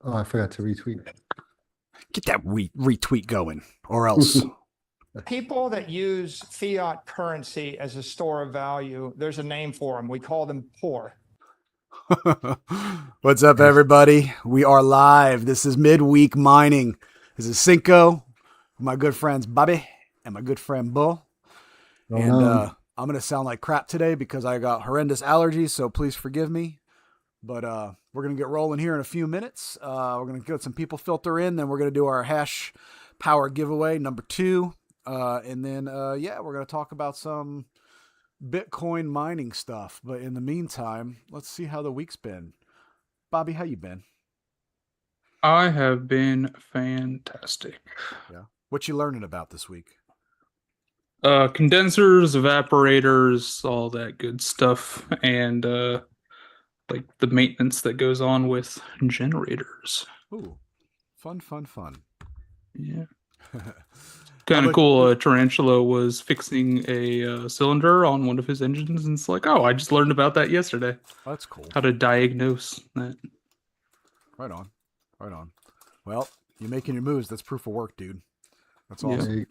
Oh, I forgot to retweet. Get that retweet going, or else. People that use fiat currency as a store of value, there's a name for them. We call them poor. What's up, everybody? We are live. This is Midweek Mining. This is Cinco, my good friends Bobby, and my good friend Bull. I'm going to sound like crap today because I got horrendous allergies, so please forgive me. But we're going to get rolling here in a few minutes. We're going to get some people filter in, then we're going to do our hash power giveaway number 2. And then, we're going to talk about some Bitcoin mining stuff. But in the meantime, let's see how the week's been. Bobby, how you been? I have been fantastic. Yeah. What you learning about this week? Condensers, evaporators, all that good stuff, and like the maintenance that goes on with generators. Ooh, fun. Yeah. Kind of cool. Tarantula was fixing a cylinder on one of his engines, and it's like, oh, I just learned about that yesterday. That's cool. How to diagnose that. Right on. Well, you're making your moves. That's proof of work, dude. That's awesome. Yeah.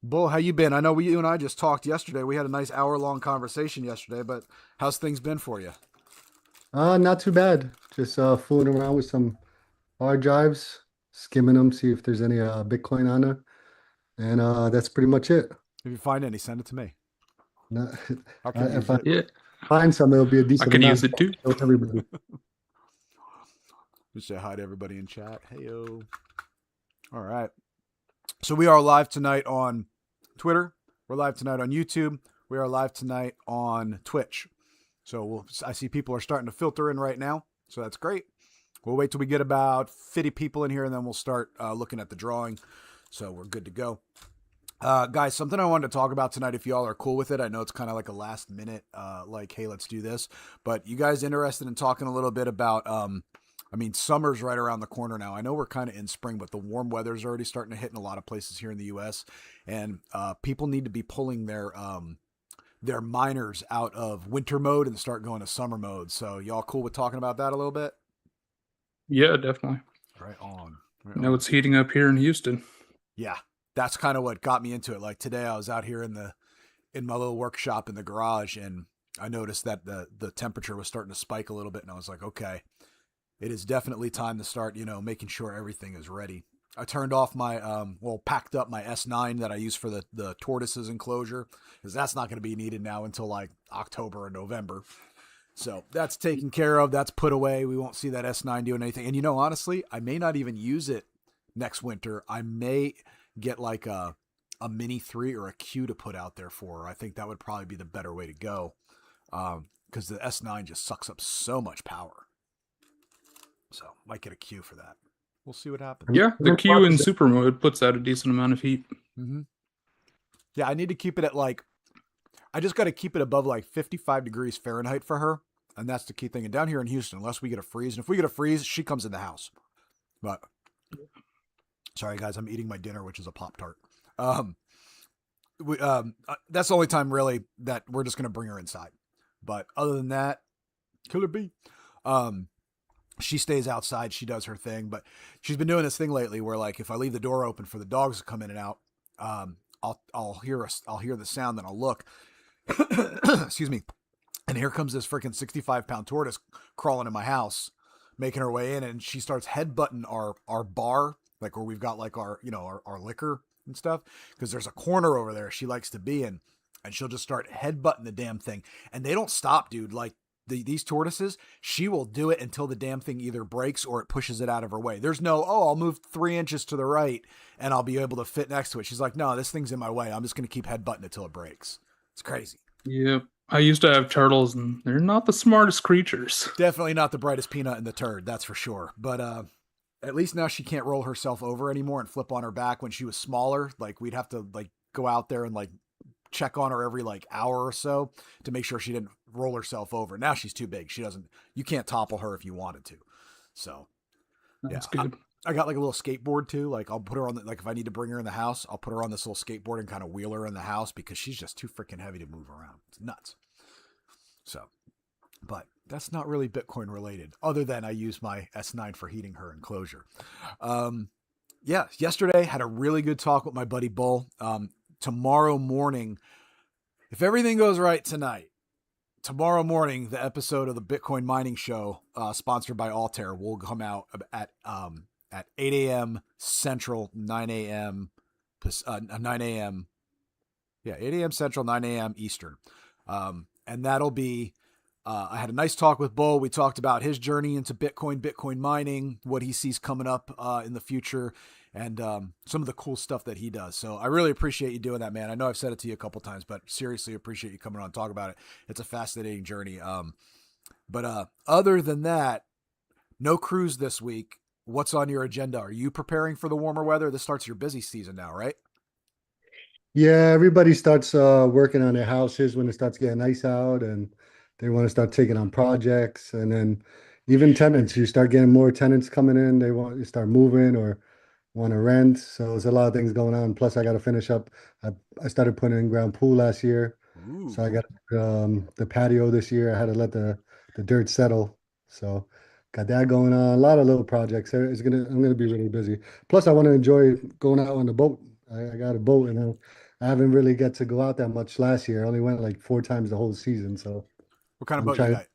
Bull, how you been? I know you and I just talked yesterday. We had a nice hour-long conversation yesterday, but how's things been for you? Not too bad. Just fooling around with some hard drives, skimming them, see if there's any Bitcoin on there. And that's pretty much it. If you find any, send it to me. No, How can you if I Yeah, find some, it'll be a I decent could amount. use it too. Show everybody. Just say hi to everybody in chat. Heyo. All right. So we are live tonight on Twitter. We're live tonight on YouTube. We are live tonight on Twitch. So I see people are starting to filter in right now. So that's great. We'll wait till we get about 50 people in here, and then we'll start looking at the drawing. So we're good to go. Guys, something I wanted to talk about tonight, if y'all are cool with it. I know it's kind of like a last minute, like, hey, let's do this. But you guys interested in talking a little bit about, summer's right around the corner now. I know we're kind of in spring, but the warm weather's already starting to hit in a lot of places here in the U.S. And people need to be pulling their miners out of winter mode and start going to summer mode. So y'all cool with talking about that a little bit? Yeah, definitely. Right on. Now it's heating up here in Houston. Yeah, that's kind of what got me into it. Like today I was out here in my little workshop in the garage, and I noticed that the temperature was starting to spike a little bit, and I was like, okay, it is definitely time to start, making sure everything is ready. I turned off my, packed up my S9 that I use for the tortoises enclosure, because that's not going to be needed now until like October or November. So that's taken care of. That's put away. We won't see that S9 doing anything. And honestly, I may not even use it next winter. I may get like a Mini 3 or a Q to put out there for her. I think that would probably be the better way to go, because the S9 just sucks up so much power. So might get a Q for that. We'll see what happens. Yeah, the Q in super mode puts out a decent amount of heat. Mm-hmm. Yeah, I need to keep it at I just got to keep it above like 55 degrees Fahrenheit for her. And that's the key thing. And down here in Houston, unless we get a freeze, and if we get a freeze, she comes in the house. But sorry, guys, I'm eating my dinner, which is a Pop-Tart. That's the only time really that we're just going to bring her inside. But other than that, killer bee. She stays outside. She does her thing, but she's been doing this thing lately where, like, if I leave the door open for the dogs to come in and out, I'll hear the sound, then I'll look. Excuse me. And here comes this freaking 65-pound tortoise crawling in my house, making her way in, and she starts headbutting our bar, like where we've got like our liquor and stuff, because there's a corner over there she likes to be in, and she'll just start headbutting the damn thing, and they don't stop, dude. Like these tortoises, she will do it until the damn thing either breaks or it pushes it out of her way. There's no, I'll move 3 inches to the right and I'll be able to fit next to it. She's like, no, this thing's in my way. I'm just going to keep headbutting it till it breaks. It's crazy. Yep. I used to have turtles, and they're not the smartest creatures. Definitely not the brightest peanut in the turd, that's for sure. But at least now she can't roll herself over anymore and flip on her back. When she was smaller, like we'd have to like go out there and like check on her every like hour or so to make sure she didn't roll herself over. Now she's too big. You can't topple her if you wanted to. So That's yeah, good. I got like a little skateboard too. Like I'll put her on like if I need to bring her in the house, I'll put her on this little skateboard and kind of wheel her in the house because she's just too freaking heavy to move around. It's nuts. So, but that's not really Bitcoin related, other than I use my S9 for heating her enclosure. Um, yeah, yesterday had a really good talk with my buddy Bull. Tomorrow morning, if everything goes right tonight, tomorrow morning, the episode of the Bitcoin Mining Show, sponsored by Altair, will come out at 8 a.m. Central, 9 a.m. 9 a.m. Yeah, 8 a.m. Central, 9 a.m. Eastern. And that'll be, I had a nice talk with Bo. We talked about his journey into Bitcoin mining, what he sees coming up in the future, and some of the cool stuff that he does. So I really appreciate you doing that, man. I know I've said it to you a couple times, but seriously appreciate you coming on and talk about it. It's a fascinating journey. But other than that, no cruise this week. What's on your agenda? Are you preparing for the warmer weather? This starts your busy season now, right? Yeah, everybody starts working on their houses when it starts getting nice out, and they want to start taking on projects. And then even tenants, you start getting more tenants coming in. They want to start moving or want to rent. So there's a lot of things going on. Plus, I got to finish up. I, I started putting in ground pool last year, Ooh, so I got the patio this year. I had to let the dirt settle. So got that going on. A lot of little projects. I'm gonna be really busy. Plus, I want to enjoy going out on the boat. I got a boat, and I haven't really get to go out that much last year. I only went like 4 times the whole season. So what kind of I'm boat you trying. got?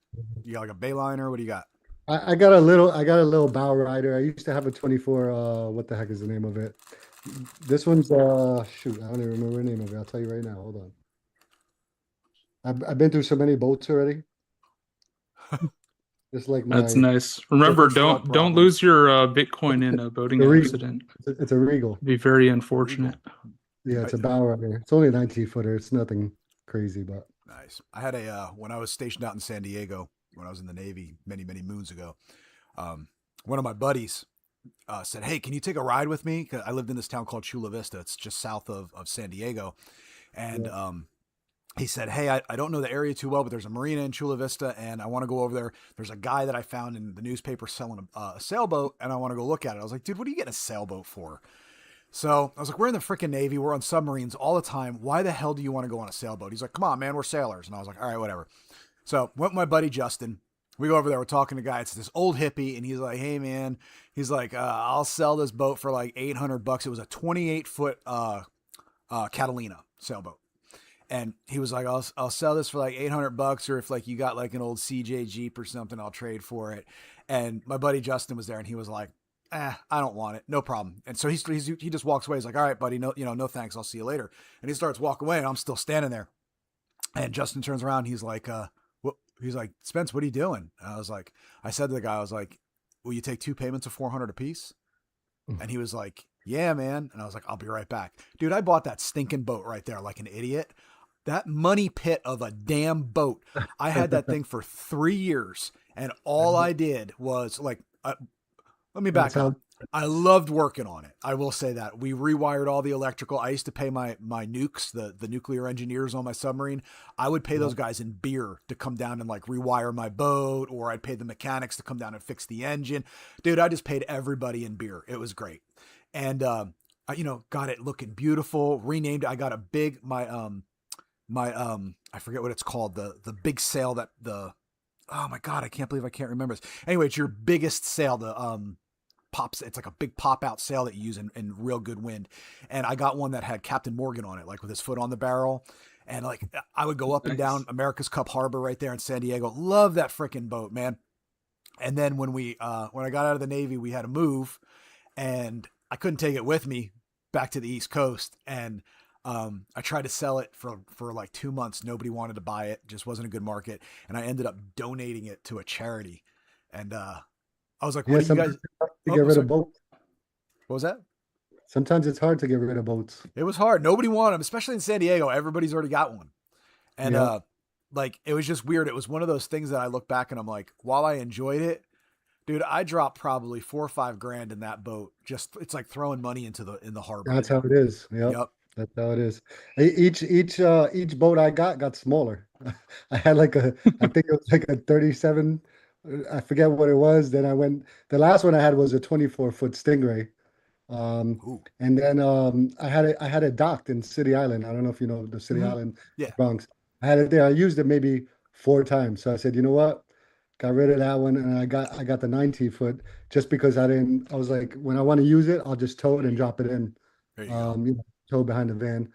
You got like a Bayliner? What do you got? I got a little bow rider. I used to have a 24, what the heck is the name of it? This one's shoot, I don't even remember the name of it. I'll tell you right now. Hold on. I've been through so many boats already. It's like That's my nice. Remember, Different slug don't problems. lose your Bitcoin in a boating the Regal. accident. It's a Regal. Be very A unfortunate. Regal. Yeah, I, it's a bow rider. It's only a 19 footer. It's nothing crazy, but nice. I had a when I was stationed out in San Diego when I was in the Navy many moons ago. Um, one of my buddies said, "Hey, can you take a ride with me?" 'Cause I lived in this town called Chula Vista. It's just south of San Diego, and yeah. he said, "Hey, I don't know the area too well, but there's a marina in Chula Vista, and I want to go over there. There's a guy that I found in the newspaper selling a sailboat, and I want to go look at it." I was like, "Dude, what are you getting a sailboat for?" So I was like, "We're in the freaking Navy. We're on submarines all the time. Why the hell do you want to go on a sailboat?" He's like, "Come on, man, we're sailors." And I was like, "All right, whatever." So went with my buddy Justin. We go over there. We're talking to a guy. It's this old hippie, and he's like, "Hey, man," he's like, "I'll sell this boat for like $800." It was a 28-foot Catalina sailboat. And he was like, I'll sell this for like $800, or if like you got like an old CJ Jeep or something, I'll trade for it. And my buddy Justin was there, and he was like, I don't want it, no problem. And so he just walks away. He's like, "All right, buddy, no, no thanks. I'll see you later." And he starts walking away, and I'm still standing there. And Justin turns around. He's like, what? He's like, "Spence, what are you doing?" And I said to the guy, I was like, "Will you take two payments of 400 apiece?" And he was like, "Yeah, man." And I was like, "I'll be right back." Dude, I bought that stinking boat right there like an idiot. That money pit of a damn boat. I had that thing for 3 years, and all I did was like, let me That's back how up. I loved working on it. I will say that we rewired all the electrical. I used to pay my nukes, the nuclear engineers on my submarine. I would pay yeah. those guys in beer to come down and like rewire my boat, or I'd pay the mechanics to come down and fix the engine. Dude, I just paid everybody in beer. It was great, and I got it looking beautiful. Renamed it. I got a big my I forget what it's called, the big sail that the oh my god, I can't believe I can't remember this. Anyway, it's your biggest sail, the pops. It's like a big pop out sail that you use in real good wind. And I got one that had Captain Morgan on it, like with his foot on the barrel. And like I would go up and down Nice. America's Cup Harbor right there in San Diego. Love that freaking boat, man. And then when I got out of the Navy, we had to move, and I couldn't take it with me back to the East Coast. And I tried to sell it for like 2 months. Nobody wanted to buy it. Just wasn't a good market. And I ended up donating it to a charity. And I was like, "What Yeah, do you sometimes guys?" it's hard to Oh, get rid of sorry. boats. What was that? Sometimes it's hard to get rid of boats. It was hard. Nobody wanted them, especially in San Diego. Everybody's already got one. And Yeah. like it was just weird. It was one of those things that I look back and I'm like, while I enjoyed it, dude, I dropped probably 4 or 5 grand in that boat. Just it's like throwing money into the in the harbor. That's how it is. Yep. Yep. That's how it is. Each boat I got smaller. I had like I think it was like a 37. I forget what it was. Then the last one I had was a 24-foot Stingray. Um, Ooh. and then I had it docked in City Island. I don't know if you know the City Mm-hmm. Island, Yeah. Bronx. I had it there. I used it maybe 4 times. So I said, you know what? Got rid of that one, and I got the 19-foot just because I was like, when I want to use it, I'll just tow it and drop it in, There you go. tow behind the van.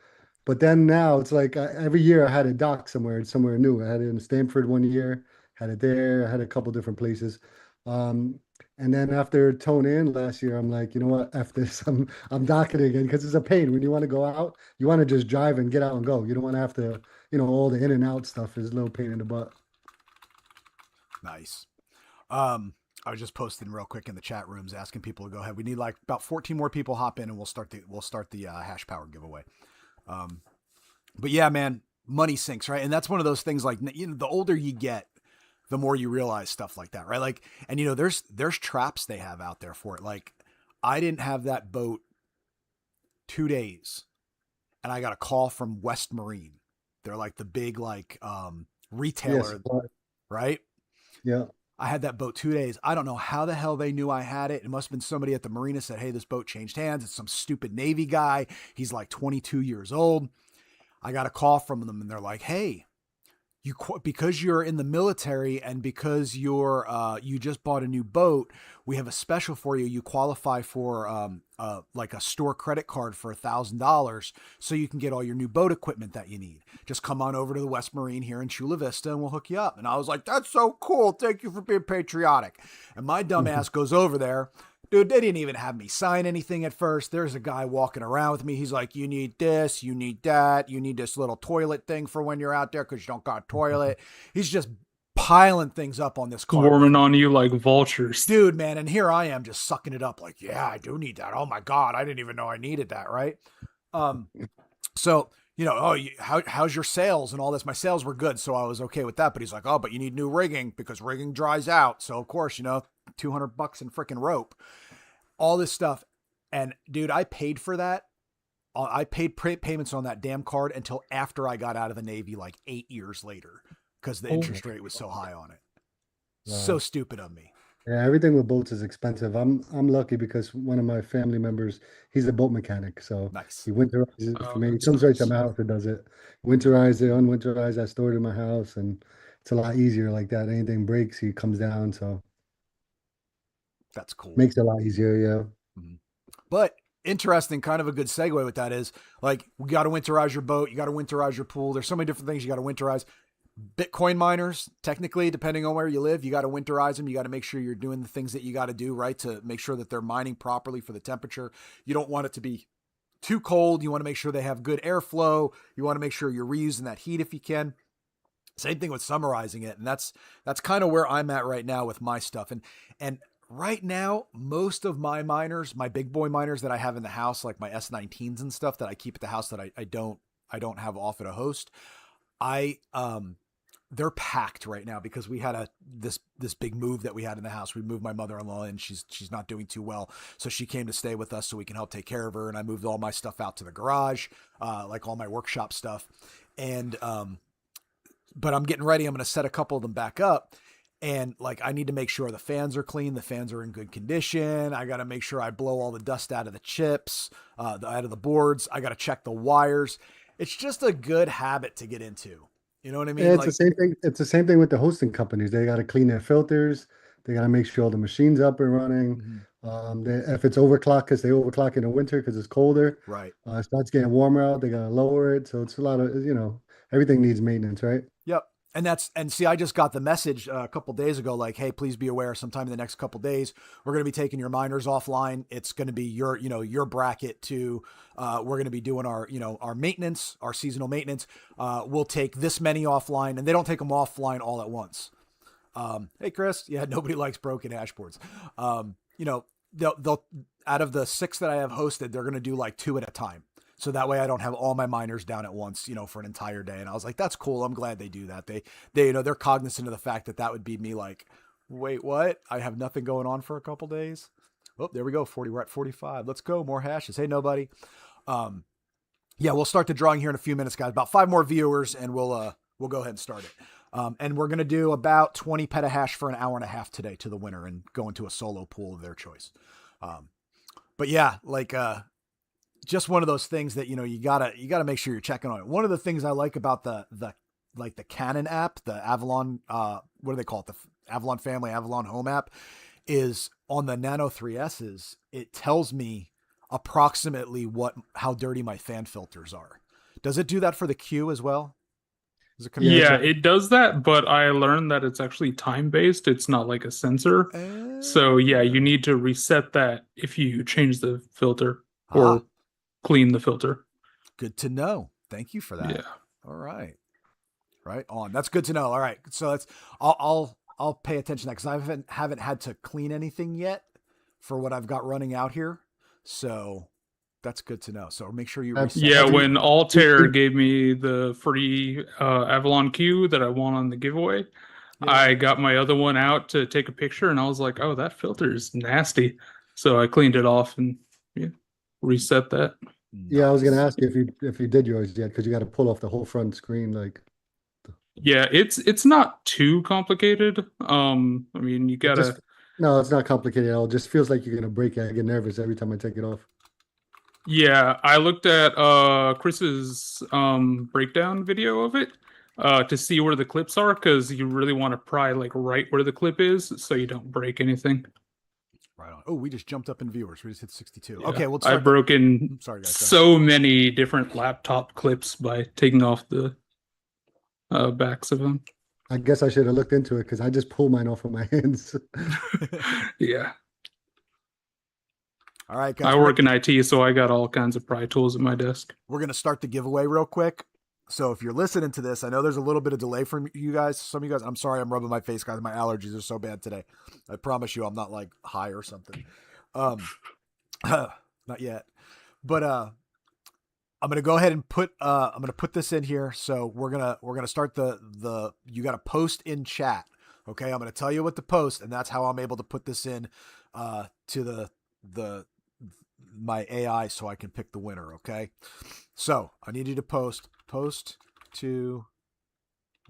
But then now it's like every year I had a dock somewhere new. I had it in Stamford one year, had it there, I had a couple different places. Um, and then after towing in last year, I'm like, you know what, F this, I'm docking it again because it's a pain. When you want to go out, you want to just drive and get out and go. You don't want to have to, all the in and out stuff is a little pain in the butt. Nice. I was just posting real quick in the chat rooms asking people to go ahead. We need like about 14 more people hop in and we'll start the hash power giveaway. But yeah, man, money sinks, right? And that's one of those things like, the older you get, the more you realize stuff like that, right? Like, and there's traps they have out there for it. Like, I didn't have that boat 2 days and I got a call from West Marine. They're like the big, like, retailer, Yes. right? Yeah. I had that boat 2 days. I don't know how the hell they knew I had it. It must have been somebody at the marina said, hey, this boat changed hands. It's some stupid Navy guy. He's like 22 years old. I got a call from them and they're like, hey, because you're in the military and because you just bought a new boat, we have a special for you. You qualify for like a store credit card for $1,000 so you can get all your new boat equipment that you need. Just come on over to the West Marine here in Chula Vista and we'll hook you up. And I was like, that's so cool. Thank you for being patriotic. And my dumb ass goes over there. Dude, they didn't even have me sign anything at first. There's a guy walking around with me. He's like, you need this, you need that, you need this little toilet thing for when you're out there because you don't got a toilet. He's just piling things up on this car. Swarming on you like vultures. Dude, man, and here I am just sucking it up like, yeah, I do need that. Oh my God, I didn't even know I needed that, right? So, how's your sales and all this? My sales were good, so I was okay with that. But he's like, oh, but you need new rigging because rigging dries out. So, of course, $200 in freaking rope, all this stuff. And dude, I paid for that. I paid payments on that damn card until after I got out of the Navy, like 8 years later, because the interest rate was so high on it. Wow. So stupid of me. Yeah, everything with boats is expensive. I'm lucky because one of my family members, he's a boat mechanic, so Nice. he winterizes it for me. He That's comes right to nice. my house and does it. Winterize it, unwinterize, I store it in my house, and it's a lot easier like that. Anything breaks, he comes down, so That's cool. makes it a lot easier, yeah. But interesting, kind of a good segue with that is like, we got to winterize your boat. You got to winterize your pool. There's so many different things you got to winterize. Bitcoin miners, technically, depending on where you live, you got to winterize them. You got to make sure you're doing the things that you got to do, right, to make sure that they're mining properly for the temperature. You don't want it to be too cold. You want to make sure they have good airflow. You want to make sure you're reusing that heat if you can. Same thing with summarizing it. And that's kind of where I'm at right now with my stuff. And right now, most of my miners, my big boy miners that I have in the house, like my S19s and stuff that I keep at the house that I don't have off at a host, they're packed right now because we had this big move that we had in the house. We moved my mother-in-law and she's not doing too well. So she came to stay with us so we can help take care of her. And I moved all my stuff out to the garage, like all my workshop stuff. And, but I'm getting ready. I'm going to set a couple of them back up. And like, I need to make sure the fans are clean. The fans are in good condition. I got to make sure I blow all the dust out of the chips, out of the boards. I got to check the wires. It's just a good habit to get into. You know what I mean? Yeah, it's the same thing. It's the same thing with the hosting companies. They got to clean their filters. They got to make sure the machine's up and running. If it's overclocked, because they overclock in the winter because it's colder. Right. It starts getting warmer out. They got to lower it. So it's a lot of, everything needs maintenance, right? Yep. And see, I just got the message a couple days ago, like, hey, please be aware sometime in the next couple days, we're going to be taking your miners offline. It's going to be your bracket to, we're going to be doing our maintenance, our seasonal maintenance. We'll take this many offline, and they don't take them offline all at once. Hey, Chris. Yeah. Nobody likes broken dashboards. They'll out of the 6 that I have hosted, they're going to do like 2 at a time. So that way I don't have all my miners down at once, for an entire day. And I was like, that's cool. I'm glad they do that. They they're cognizant of the fact that would be me like, wait, what? I have nothing going on for a couple days. Oh, there we go. 40. We're at 45. Let's go. More hashes. Hey, nobody. Yeah, we'll start the drawing here in a few minutes, guys. About 5 more viewers and we'll go ahead and start it. And we're going to do about 20 petahash for an hour and a half today to the winner and go into a solo pool of their choice. But yeah, like, just one of those things that, you gotta make sure you're checking on it. One of the things I like about the like the Canon app, the Avalon, what do they call it? The Avalon Family, Avalon Home app is on the Nano 3Ss. It tells me approximately how dirty my fan filters are. Does it do that for the Q as well? Does it Yeah, it does that, but I learned that it's actually time-based. It's not like a sensor. So yeah, you need to reset that if you change the filter or clean the filter. Good to know. Thank you for that. Yeah. All right. Right on. That's good to know. All right. So I'll pay attention to that because I haven't had to clean anything yet for what I've got running out here. So that's good to know. So make sure you reset. Yeah, when Altair gave me the free Avalon Q that I won on the giveaway, I got my other one out to take a picture, and I was like, "Oh, that filter is nasty." So I cleaned it off and reset that. Yeah, I was gonna ask you if you did yours yet, because you got to pull off the whole front screen, like. Yeah, it's not too complicated. I mean, you gotta. No, it's not complicated at all. It just feels like you're gonna break it. I get nervous every time I take it off. Yeah, I looked at Chris's breakdown video of it to see where the clips are, because you really want to pry like right where the clip is so you don't break anything. Right on. Oh, we just jumped up in viewers. We just hit 62. Yeah. Okay, well, I've broken so many different laptop clips by taking off the backs of them. I guess I should have looked into it because I just pulled mine off of my hands. Yeah. All right, guys. I work in IT, so I got all kinds of pry tools at my desk. We're going to start the giveaway real quick. So if you're listening to this, I know there's a little bit of delay from you guys. Some of you guys, I'm sorry, I'm rubbing my face, guys. My allergies are so bad today. I promise you I'm not like high or something. Not yet. But I'm going to go ahead and I'm going to put this in here. So we're going to start you got to post in chat. Okay? I'm going to tell you what to post, and that's how I'm able to put this in to my AI so I can pick the winner, okay? So I need you to post to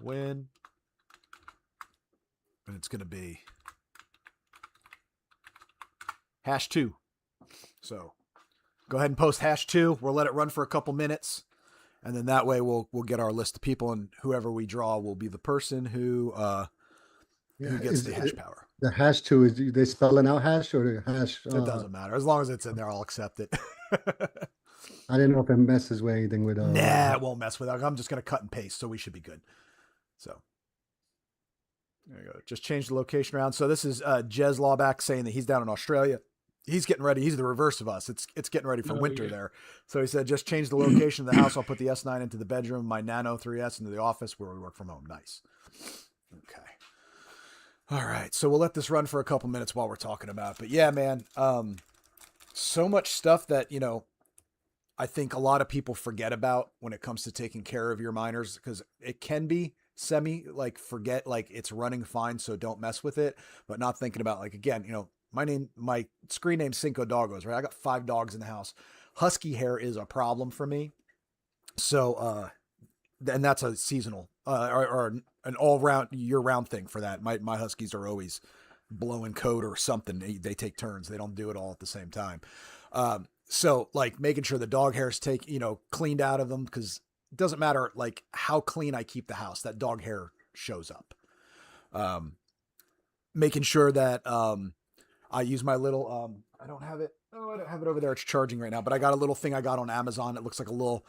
win, and it's going to be #2. So go ahead and post #2. We'll let it run for a couple minutes, and then that way we'll get our list of people, and whoever we draw will be the person who gets the hash power. The #2 is they spelling out hash or the hash? It doesn't matter. As long as it's in there, I'll accept it. I didn't know if it messes with anything with. Nah, it won't mess with it. I'm just going to cut and paste, so we should be good. So there you go. Just change the location around. So this is Jez Lawback saying that he's down in Australia. He's getting ready. He's the reverse of us. It's getting ready for winter there. So he said, just change the location of the house. I'll put the S9 into the bedroom, my Nano 3S into the office where we work from home. Nice. Okay. All right. So we'll let this run for a couple minutes while we're talking about it. But yeah, man, so much stuff that, I think a lot of people forget about when it comes to taking care of your miners, because it can be forget, like it's running fine, so don't mess with it, but not thinking about, like, again, my screen name's Cinco Doggos, right? I got 5 dogs in the house. Husky hair is a problem for me. So, and that's a seasonal, or an all round year round thing for that. My Huskies are always blowing coat or something. They take turns. They don't do it all at the same time. So like making sure the dog hairs cleaned out of them, because it doesn't matter like how clean I keep the house, that dog hair shows up. Making sure that I use my little I don't have it. Oh, I don't have it over there. It's charging right now, but I got a little thing I got on Amazon. It looks like a little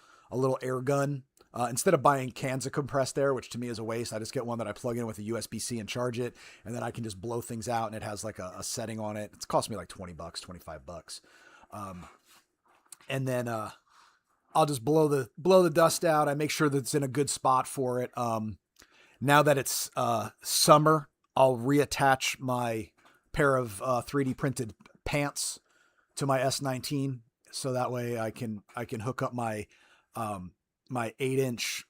air gun. Instead of buying cans of compressed air, which to me is a waste, I just get one that I plug in with a USB-C and charge it, and then I can just blow things out, and it has like a setting on it. It's cost me like $20, $25. And then I'll just blow the dust out. I make sure that it's in a good spot for it. Now that it's summer, I'll reattach my pair of 3D printed pants to my S19, so that way I can hook up my my 8-inch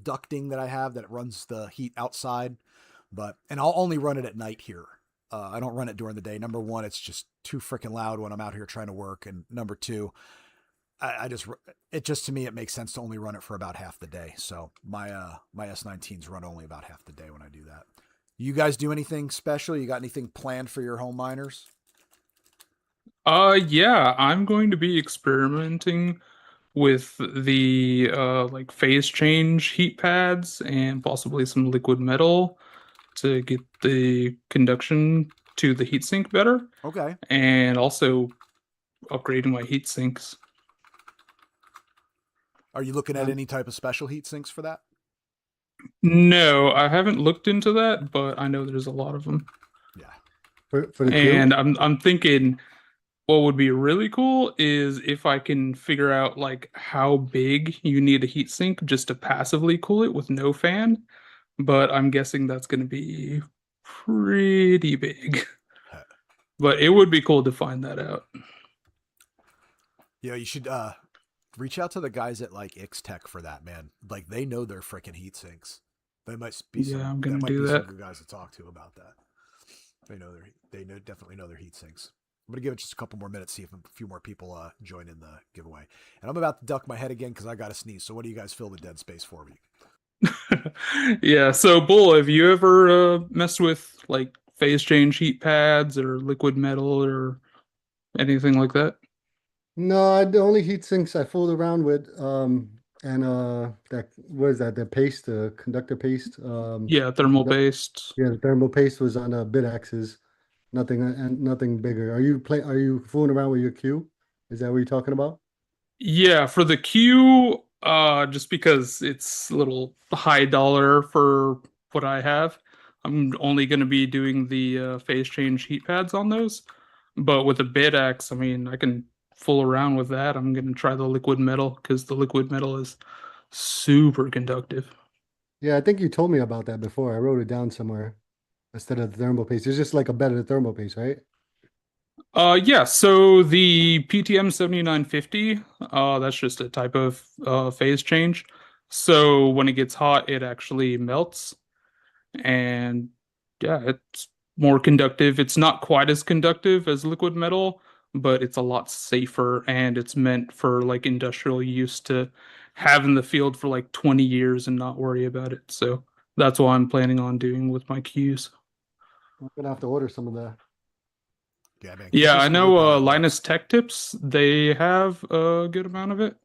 ducting that I have that runs the heat outside. And I'll only run it at night here. I don't run it during the day. Number one, it's just too freaking loud when I'm out here trying to work. And number two, to me, it makes sense to only run it for about half the day. So my S19s run only about half the day when I do that. You guys do anything special? You got anything planned for your home miners? Yeah, I'm going to be experimenting with the like phase change heat pads and possibly some liquid metal to get the conduction to the heatsink better, Okay. and also upgrading my heat sinks. Are you looking at any type of special heat sinks for that? No, I haven't looked into that, but I know there's a lot of them. Yeah. For the And Q? I'm thinking what would be really cool is if I can figure out like how big you need a heatsink just to passively cool it with no fan. But I'm guessing that's going to be pretty big. But it would be cool to find that out. Yeah, you should reach out to the guys at like Tech for that, man. Like they know their freaking heat sinks. They might be Yeah, I'm that gonna might do be some that. good guys to talk to about that. Definitely know their heat sinks. I'm gonna give it just a couple more minutes, see if a few more people join in the giveaway. And I'm about to duck my head again because I got to sneeze. So what do you guys fill the dead space for me? Yeah, so Bull, have you ever messed with like phase change heat pads or liquid metal or anything like that? No, the only heat sinks I fooled around with, and that what is that? The paste, the conductor paste. Yeah, thermal based. Yeah, the thermal paste was on bit axes. Nothing and nothing bigger. Are you fooling around with your Q? Is that what you're talking about? Yeah, for the Q, just because it's a little high dollar for what I have, I'm only going to be doing the phase change heat pads on those. But with a bit X, I mean, I can fool around with that. I'm going to try the liquid metal because the liquid metal is super conductive. Yeah, I think you told me about that before. I wrote it down somewhere instead of the thermal paste. It's just like a better thermal paste, right? Yeah, so the PTM 7950, that's just a type of phase change. So when it gets hot, it actually melts. And yeah, it's more conductive. It's not quite as conductive as liquid metal, but it's a lot safer and it's meant for like industrial use to have in the field for like 20 years and not worry about it. So that's what I'm planning on doing with my Qs. I'm gonna have to order some of that. Yeah, man. Keep Yeah, us I in the loop know on that, Linus Tech Tips, they have a good amount of it.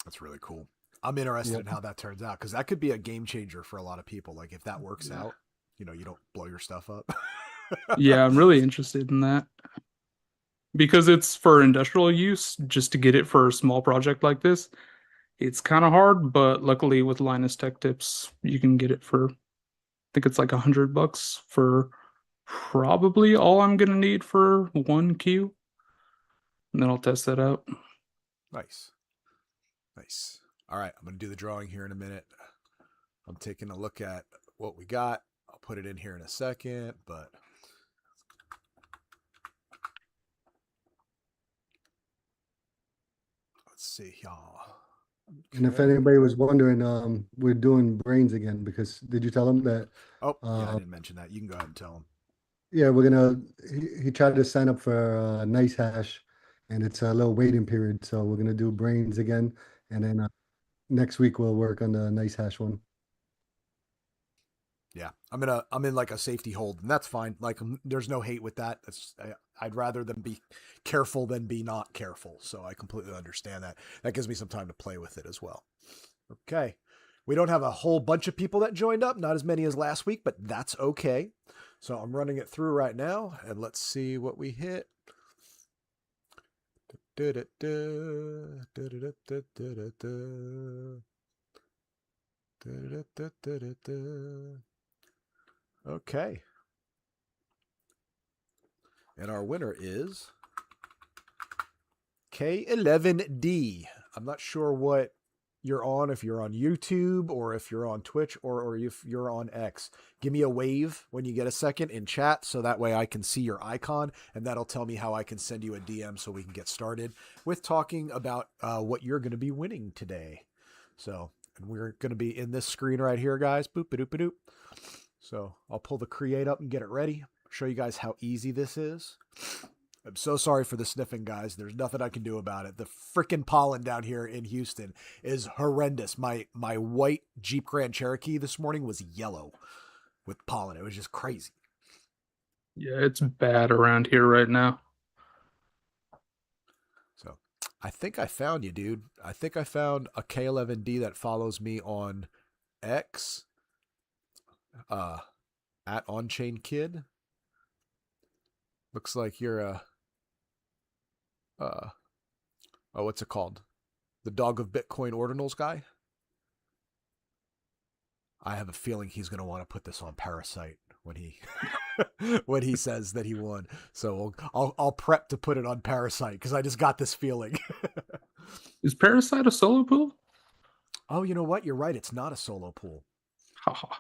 That's really cool. I'm interested Yeah. in how that turns out because that could be a game changer for a lot of people. Like if that works Yeah. out, you don't blow your stuff up. Yeah, I'm really interested in that because it's for industrial use, just to get it for a small project like this. It's kind of hard, but luckily with Linus Tech Tips, you can get it for, I think it's like $100 for probably all I'm gonna need for one Q. And then I'll test that out. Nice. Nice. All right. I'm going to do the drawing here in a minute. I'm taking a look at what we got. I'll put it in here in a second, but let's see, y'all. And if Okay. anybody was wondering, we're doing brains again because did you tell them that? Oh, yeah, I didn't mention that. You can go ahead and tell him. Yeah, he tried to sign up for Nice Hash, and it's a little waiting period. So we're gonna do brains again, and then next week we'll work on the Nice Hash one. Yeah, I'm in like a safety hold, and that's fine. Like, there's no hate with that. I'd rather them be careful than be not careful. So I completely understand that. That gives me some time to play with it as well. Okay, we don't have a whole bunch of people that joined up, not as many as last week, but that's okay. So I'm running it through right now, and let's see what we hit. Okay. And our winner is K11D. I'm not sure what you're on, if you're on YouTube or if you're on Twitch or if you're on X. Give me a wave when you get a second in chat so that way I can see your icon and that'll tell me how I can send you a DM so we can get started with talking about what you're going to be winning today. So, and we're going to be in this screen right here, guys. Boop, doop, doop. So I'll pull the create up and get it ready. Show you guys how easy this is. I'm so sorry for the sniffing, guys. There's nothing I can do about it. The freaking pollen down here in Houston is horrendous. My white Jeep Grand Cherokee this morning was yellow with pollen. It was just crazy. Yeah, it's bad around here right now. So I think I found you, dude. I think I found a K11D that follows me on X, at On-Chain Kid. Looks like you're oh, what's it called? The Dog of Bitcoin Ordinals guy. I have a feeling he's going to want to put this on Parasite when he when he says that he won. So I'll prep to put it on Parasite because I just got this feeling. Is Parasite a solo pool? Oh, you know what? You're right. It's not a solo pool. Haha.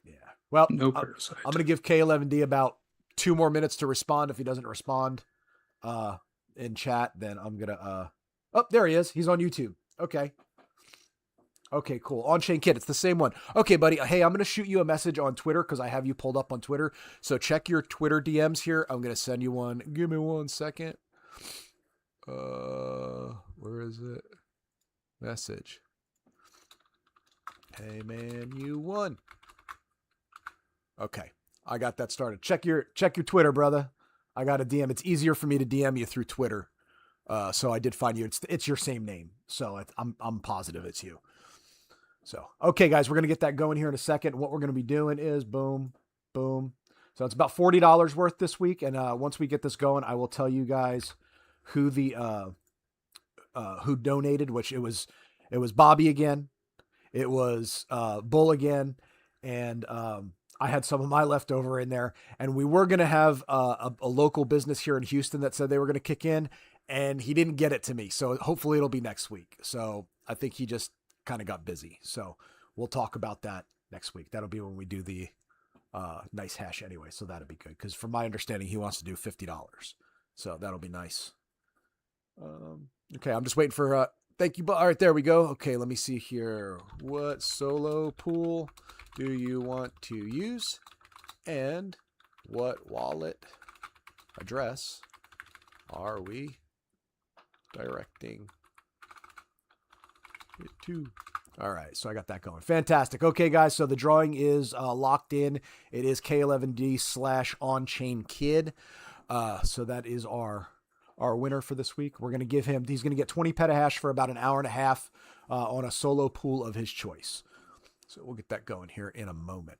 Yeah. Well, No Parasite. I'm going to give K11D about 2 more minutes to respond. If he doesn't respond in chat, then I'm going to... Oh, there he is. He's on YouTube. Okay. Okay, cool. On-Chain Kid. It's the same one. Okay, buddy. Hey, I'm going to shoot you a message on Twitter because I have you pulled up on Twitter. So check your Twitter DMs here. I'm going to send you one. Give me 1 second. Where is it? Message. Hey, man, you won. Okay. I got that started. Check your Twitter, brother. I got a DM. It's easier for me to DM you through Twitter. So I did find you. It's your same name. So I'm positive it's you. So, okay, guys, we're going to get that going here in a second. What we're going to be doing is boom, boom. So it's about $40 worth this week. And once we get this going, I will tell you guys who who donated, which it was Bobby again. It was Bull again. And I had some of my leftover in there. And we were going to have a local business here in Houston that said they were going to kick in. And he didn't get it to me. So hopefully it'll be next week. So I think he just kind of got busy. So we'll talk about that next week. That'll be when we do the nice hash anyway. So that'll be good. Because from my understanding, he wants to do $50. So that'll be nice. Okay, I'm just waiting for, thank you. All right, there we go. Okay, let me see here. What solo pool do you want to use? And what wallet address are we directing it to? All right, so I got that going. Fantastic. Okay, guys, so the drawing is locked in. It is K11D / On-Chain Kid. So that is our winner for this week. We're going to give him, he's going to get 20 petahash for about an hour and a half on a solo pool of his choice. So we'll get that going here in a moment.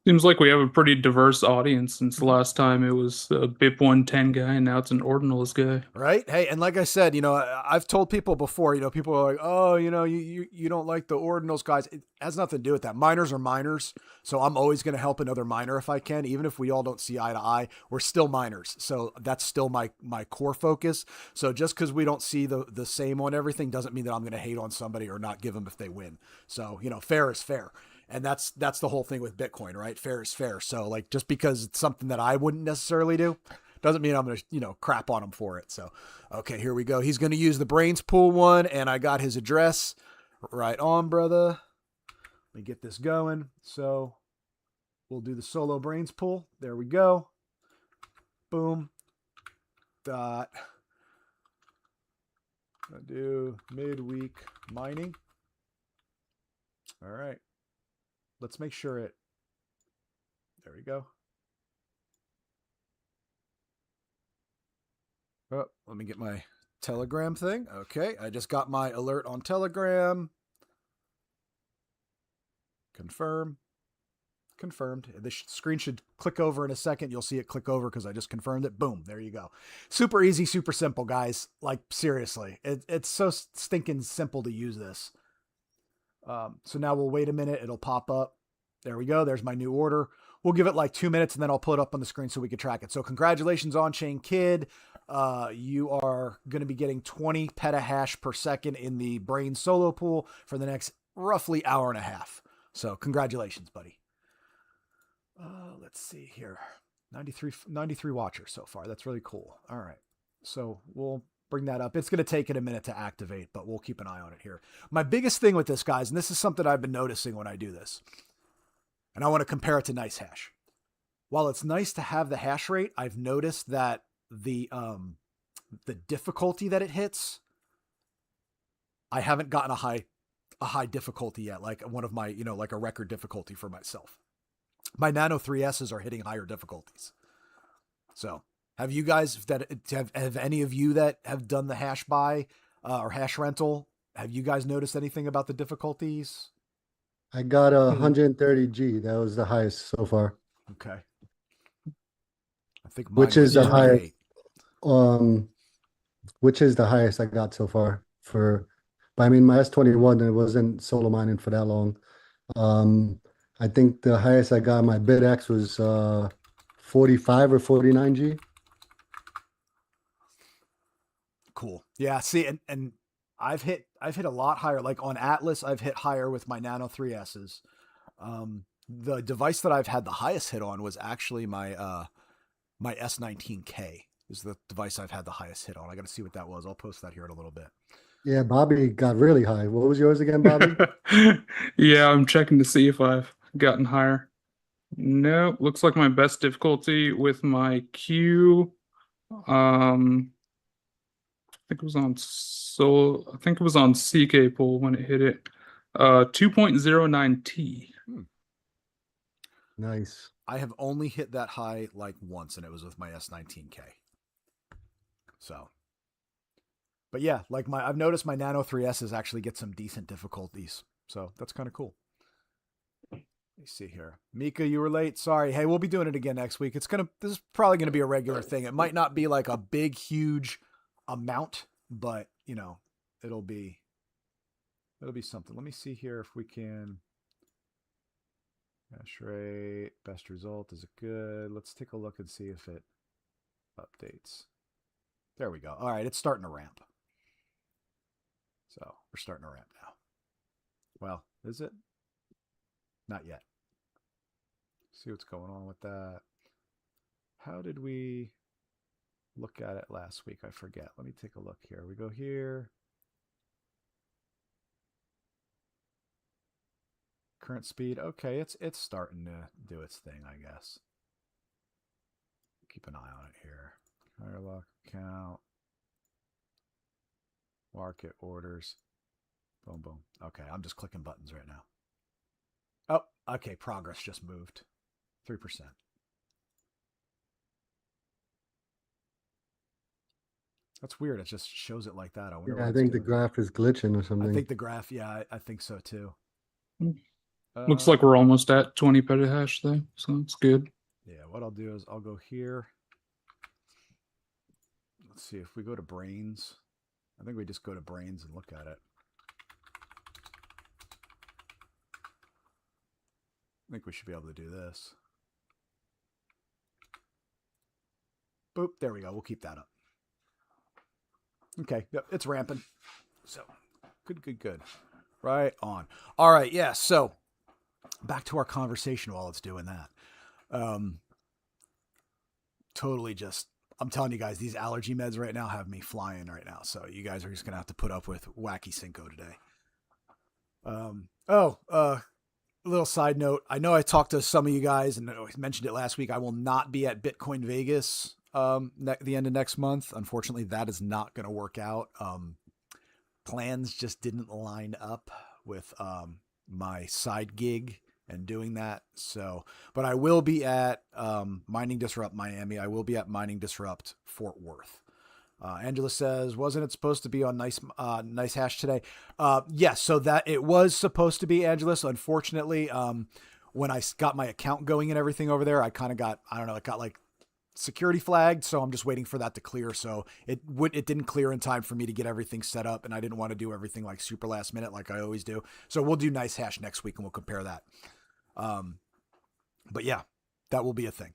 Seems like we have a pretty diverse audience since the last time it was a BIP 110 guy, and now it's an Ordinals guy. Right? Hey, and like I said, I've told people before, people are like, oh, you don't like the Ordinals guys. It has nothing to do with that. Miners are miners. So I'm always going to help another miner if I can. Even if we all don't see eye to eye, we're still miners. So that's still my core focus. So just because we don't see the same on everything doesn't mean that I'm going to hate on somebody or not give them if they win. So, fair is fair. And that's the whole thing with Bitcoin, right? Fair is fair. So like, just because it's something that I wouldn't necessarily do doesn't mean I'm going to, crap on him for it. So, okay, here we go. He's going to use the Brains Pool one, and I got his address right on, brother. Let me get this going. So we'll do the solo Brains Pool. There we go. Boom. Dot. I'll do midweek mining. All right. Let's make sure there we go. Oh, let me get my Telegram thing. Okay, I just got my alert on Telegram. Confirm. Confirmed. This screen should click over in a second. You'll see it click over because I just confirmed it. Boom, there you go. Super easy, super simple, guys. Like, seriously, it's so stinking simple to use this. So now we'll wait a minute. It'll pop up. There we go. There's my new order. We'll give it like 2 minutes and then I'll pull it up on the screen so we can track it. So congratulations, On-Chain Kid. You are going to be getting 20 petahash per second in the Brain solo pool for the next roughly hour and a half. So congratulations, buddy. Let's see here. 93 watchers so far. That's really cool. All right. So we'll bring that up. It's going to take it a minute to activate, but we'll keep an eye on it here. My biggest thing with this, guys, and this is something I've been noticing when I do this, and I want to compare it to Nice Hash. While it's nice to have the hash rate, I've noticed that the difficulty that it hits, I haven't gotten a high difficulty yet, like one of my, like a record difficulty for myself. My Nano 3Ss are hitting higher difficulties. So Have you guys have any of you that have done the hash buy or hash rental? Have you guys noticed anything about the difficulties? I got 130G. That was the highest so far, Okay. I think mine which is was the highest. 28. Um, which is the highest I got so far for. But I mean, my S21, it wasn't solo mining for that long. Um, I think the highest I got on my BitX was 45 or 49G. Cool. Yeah. See, and I've hit a lot higher. Like on Atlas, I've hit higher with my Nano 3Ss. The device that I've had the highest hit on was actually my S19K is the device I've had the highest hit on. I got to see what that was. I'll post that here in a little bit. Yeah, Bobby got really high. What was yours again, Bobby? Yeah, I'm checking to see if I've gotten higher. No, looks like my best difficulty with my Q. I think it was on I think it was on CK pool when it hit it. 2.09T. Nice. I have only hit that high like once, and it was with my S19K. So, but yeah, like I've noticed my Nano 3Ss actually get some decent difficulties. So that's kind of cool. Let me see here. Mika, you were late. Sorry. Hey, we'll be doing it again next week. This is probably gonna be a regular thing. It might not be like a big, huge amount, but you know, it'll be something. Let me see here if we can. Hash rate, best result, is it good? Let's take a look and see if it updates. There we go. All right, it's starting to ramp. So we're starting to ramp now. Well, is it? Not yet. See what's going on with that. How did we look at it last week? I forget. Let me take a look here. We go here. Current speed. Okay, it's starting to do its thing, I guess. Keep an eye on it here. Higher lock count. Market orders. Boom, boom. Okay, I'm just clicking buttons right now. Oh, okay, progress just moved. 3%. That's weird. It just shows it like that. I wonder Yeah, what I it's think the doing. graph is glitching or I something. think the graph, yeah, I think so too. Looks like we're almost at 20 petahash though, so that's good. Yeah, what I'll do is I'll go here. Let's see if we go to brains. I think we just go to brains and look at it. I think we should be able to do this. Boop, there we go. We'll keep that up. Okay, yep, it's ramping. So, good. Right on. All right, yeah, so back to our conversation while it's doing that. Totally just, I'm telling you guys, these allergy meds right now have me flying right now. So you guys are just going to have to put up with wacky Cinco today. Little side note. I know I talked to some of you guys and I mentioned it last week. I will not be at Bitcoin Vegas the end of next month. Unfortunately, that is not going to work out. Plans just didn't line up with my side gig and doing that. So, but I will be at Mining Disrupt Miami. I will be at Mining Disrupt Fort Worth. Angela says, wasn't it supposed to be on Nice Hash today? Yes, so that it was supposed to be, Angela. So unfortunately, when I got my account going and everything over there, I kind of got, I don't know, it got like security flagged. So I'm just waiting for that to clear. So it didn't clear in time for me to get everything set up. And I didn't want to do everything like super last minute, like I always do. So we'll do Nice Hash next week and we'll compare that. But yeah, that will be a thing.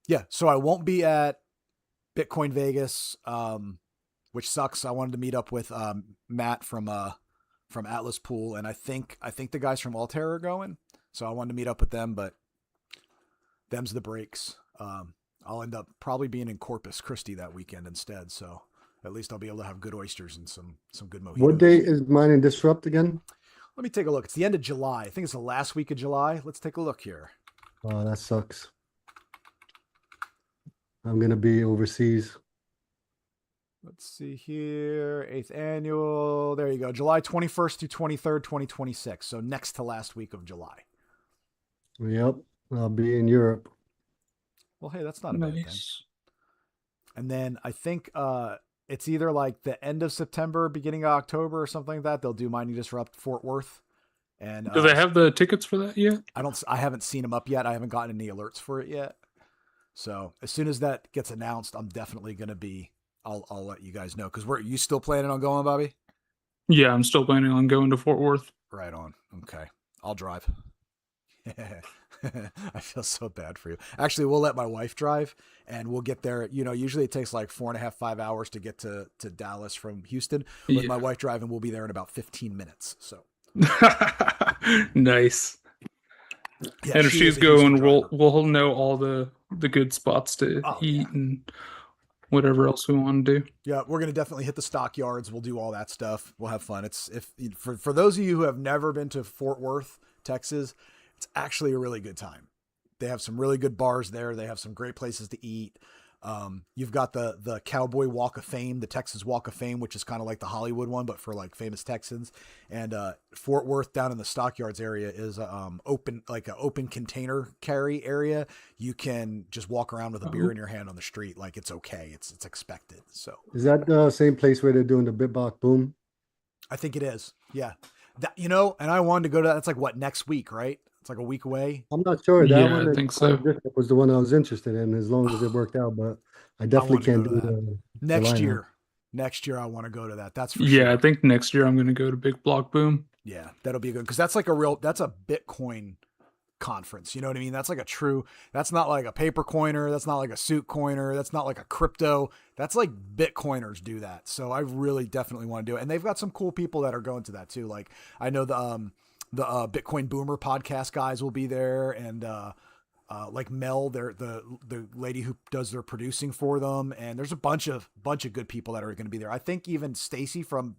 Yeah, so I won't be at Bitcoin Vegas, which sucks. I wanted to meet up with Matt from Atlas Pool, and I think the guys from Altair are going, so I wanted to meet up with them, but them's the breaks. I'll end up probably being in Corpus Christi that weekend instead, so at least I'll be able to have good oysters and some good mojitos. What date is Mining Disrupt again? Let me take a look. It's the end of July. I think it's the last week of July. Let's take a look here. Oh, that sucks. I'm going to be overseas. Let's see here. 8th annual. There you go. July 21st to 23rd, 2026. So next to last week of July. Yep. I'll be in Europe. Well, hey, that's not a bad thing. And then I think it's either like the end of September, beginning of October, or something like that. They'll do Mining Disrupt Fort Worth. And Do they have the tickets for that yet? I haven't seen them up yet. I haven't gotten any alerts for it yet. So as soon as that gets announced, I'm definitely going to be. I'll let you guys know, because you still planning on going, Bobby? Yeah, I'm still planning on going to Fort Worth. Right on. Okay, I'll drive. I feel so bad for you. Actually, we'll let my wife drive, and we'll get there. Usually it takes like 4.5, 5 hours to get to Dallas from Houston. With my wife driving, we'll be there in about 15 minutes. So nice. Yeah, and if she she's is a Houston going, driver. we'll know all the good spots to eat and whatever else we want to do. Yeah, we're gonna definitely hit the stockyards. We'll do all that stuff. We'll have fun. For those of you who have never been to Fort Worth, Texas, it's actually a really good time. They have some really good bars there. They have some great places to eat. You've got the Cowboy Walk of Fame, the Texas Walk of Fame, which is kind of like the Hollywood one, but for like famous Texans. And Fort Worth down in the Stockyards area is open, like an open container carry area. You can just walk around with a beer in your hand on the street, like it's okay. It's expected. So Is that the same place where they're doing the Bit Block Boom? I think it is. Yeah, and I wanted to go to that. That's like what, next week, right? It's like a week away. I'm not sure. That Yeah, one I think so. was the one I was interested in, as long as it worked out. But I definitely can't do the next lineup. year. Next year, I want to go to that. That's for Yeah, sure. I think next year I'm going to go to Big Block Boom. Yeah, that'll be good, because that's a Bitcoin conference. You know what I mean? That's not like a paper coiner. That's not like a suit coiner. That's not like a crypto. That's like Bitcoiners do that. So I really definitely want to do it. And they've got some cool people that are going to that too. Like I know the Bitcoin Boomer podcast guys will be there, and like Mel, they're the lady who does their producing for them, and there's a bunch of good people that are going to be there. I think even Stacy from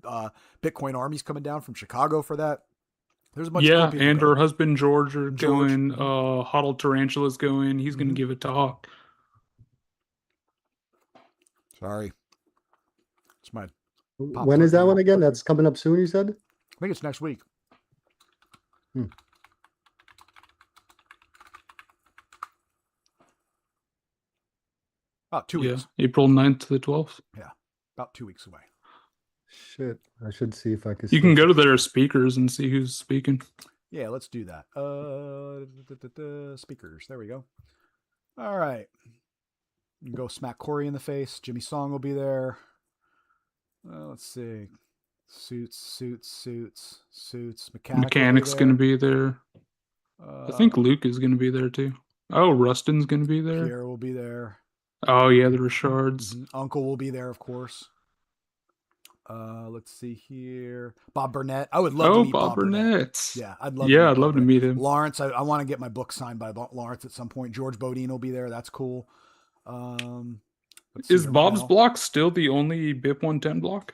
Bitcoin Army's coming down from Chicago for that. There's a bunch of cool people and going. her husband George are going. Huddle Tarantula's going. He's going to give a talk. Sorry, it's my. When is that one again? That's coming up soon, you said? I think it's next week. About 2 weeks. April 9th to the 12th. Yeah, about 2 weeks away. Shit, I should see if I can. You can go to their speakers and see who's speaking. Yeah, let's do that. Speakers. There we go. All right. You can go smack Corey in the face. Jimmy Song will be there. Let's see. Suits. Mechanic's going to be there. I think Luke is going to be there too. Oh, Rustin's going to be there. Pierre will be there. Oh, yeah, the Richards. Uncle will be there, of course. Let's see here. Bob Burnett. I would love to meet Bob Burnett. Yeah, I'd love to meet him. Lawrence, I want to get my book signed by Lawrence at some point. George Bodine will be there. That's cool. Is Bob's block still the only BIP 110 block?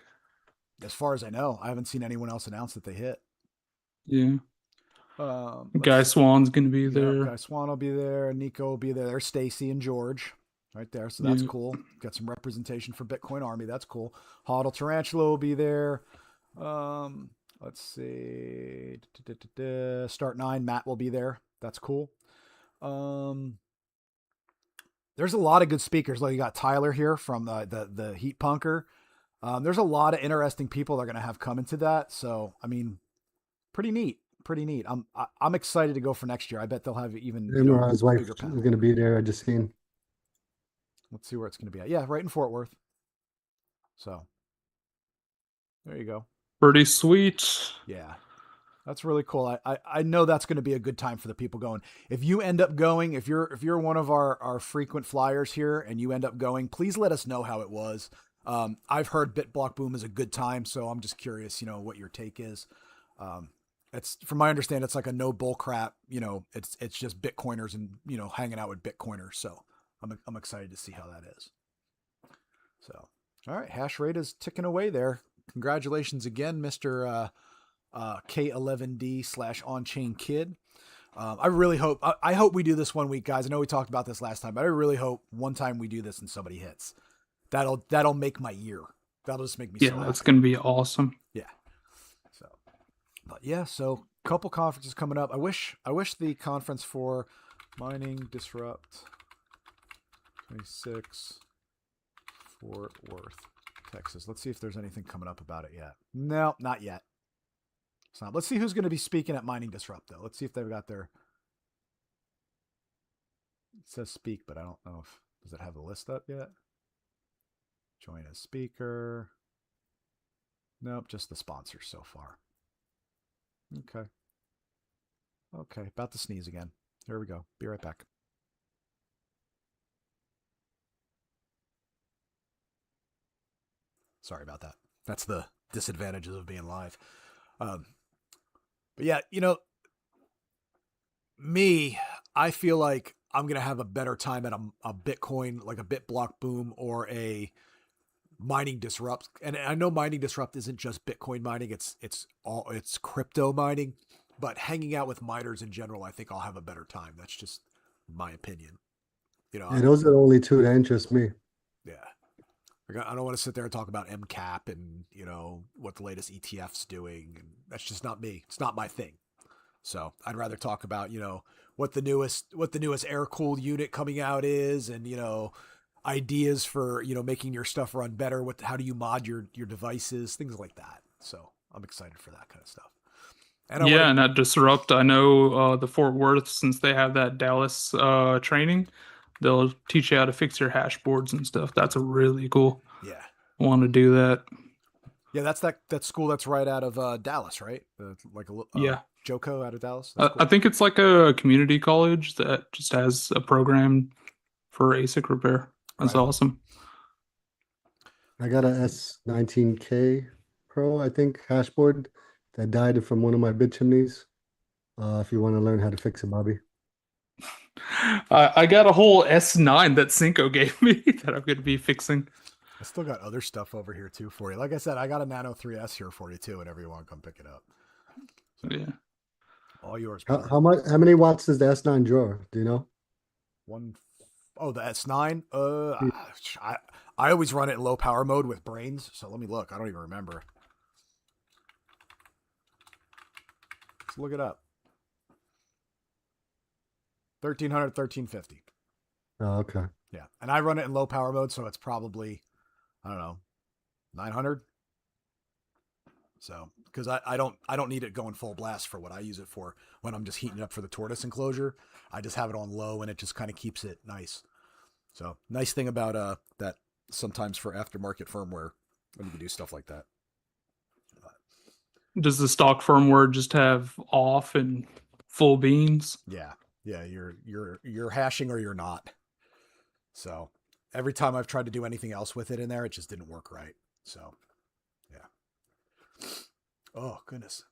As far as I know, I haven't seen anyone else announce that they hit. Yeah. Guy Swan's going to be there. Yeah, Guy Swan will be there. Nico will be there. There's Stacy and George right there. So that's cool. Got some representation for Bitcoin Army. That's cool. Hodl Tarantula will be there. Let's see. Start 9. Matt will be there. That's cool. There's a lot of good speakers. Like you got Tyler here from the Heat Punker. There's a lot of interesting people that are going to have come into that. So, I mean, pretty neat. I'm excited to go for next year. I bet they'll have even his wife is going to be there. I just seen. Let's see where it's going to be at. Yeah, right in Fort Worth. So there you go. Pretty sweet. Yeah, that's really cool. I know that's going to be a good time for the people going. If you end up going, if you're one of our frequent flyers here and you end up going, please let us know how it was. I've heard BitBlock Boom is a good time, so I'm just curious, what your take is. It's, from my understanding, it's like a no bull crap. It's just Bitcoiners and hanging out with Bitcoiners. So I'm excited to see how that is. So, all right, hash rate is ticking away there. Congratulations again, Mr. K11D/on-chain kid. I really hope, I hope we do this one week, guys. I know we talked about this last time, but I really hope one time we do this and somebody hits. That'll make my year. That'll just make me so happy. Yeah, that's going to be awesome. Yeah. So, but yeah, so a couple conferences coming up. I wish the conference for Mining Disrupt 26 Fort Worth, Texas. Let's see if there's anything coming up about it yet. No, not yet. It's not. Let's see who's going to be speaking at Mining Disrupt, though. Let's see if they've got their... It says speak, but I don't know if... Does it have the list up yet? Join as speaker. Nope, just the sponsors so far. Okay. Okay, about to sneeze again. Here we go. Be right back. Sorry about that. That's the disadvantages of being live. But yeah, you know, me, I feel like I'm going to have a better time at a Bitcoin, like a BitBlock Boom or a Mining Disrupt. And I know Mining Disrupt isn't just Bitcoin mining. It's crypto mining, but hanging out with miners in general, I think I'll have a better time. That's just my opinion. You know, Yeah, those are the only two that interest me. yeah. I don't want to sit there and talk about MCAP and, you know, what the latest ETF's doing. And that's just not me. It's not my thing. So I'd rather talk about, you know, what the newest air cooled unit coming out is, and, you know, ideas for, you know, making your stuff run better. How do you mod your devices, things like that. So I'm excited for that kind of stuff. And and at Disrupt, I know the Fort Worth, since they have that Dallas training, they'll teach you how to fix your hash boards and stuff. That's a really cool. Yeah. I want to do that. Yeah, that's that school that's right out of Dallas, right? Like a Yeah. Joco out of Dallas. That's cool. I think it's like a community college that just has a program for ASIC repair. That's Right. awesome. I got a S19K Pro, I think, hashboard that died from one of my bit chimneys. If you want to learn how to fix it, Bobby. I got a whole S9 that Cinco gave me that I'm going to be fixing. I still got other stuff over here too for you. Like I said, I got a Nano 3S here for you too, whenever you want to come pick it up. So, Yeah. all yours. How much? How many watts does the S9 draw? Do you know? The S9. I always run it in low power mode with brains. So let me look. I don't even remember. Let's look it up. 1300, 1350. Oh, okay. Yeah, and I run it in low power mode, so it's probably, I don't know, 900. So, because I don't need it going full blast for what I use it for when I'm just heating it up for the tortoise enclosure. I just have it on low, and it just kind of keeps it nice. So, nice thing about that sometimes for aftermarket firmware when you can do stuff like that. Does the stock firmware just have off and full beans? Yeah, you're hashing or you're not. So every time I've tried to do anything else with it in there, it just didn't work right. So, yeah. Oh, goodness.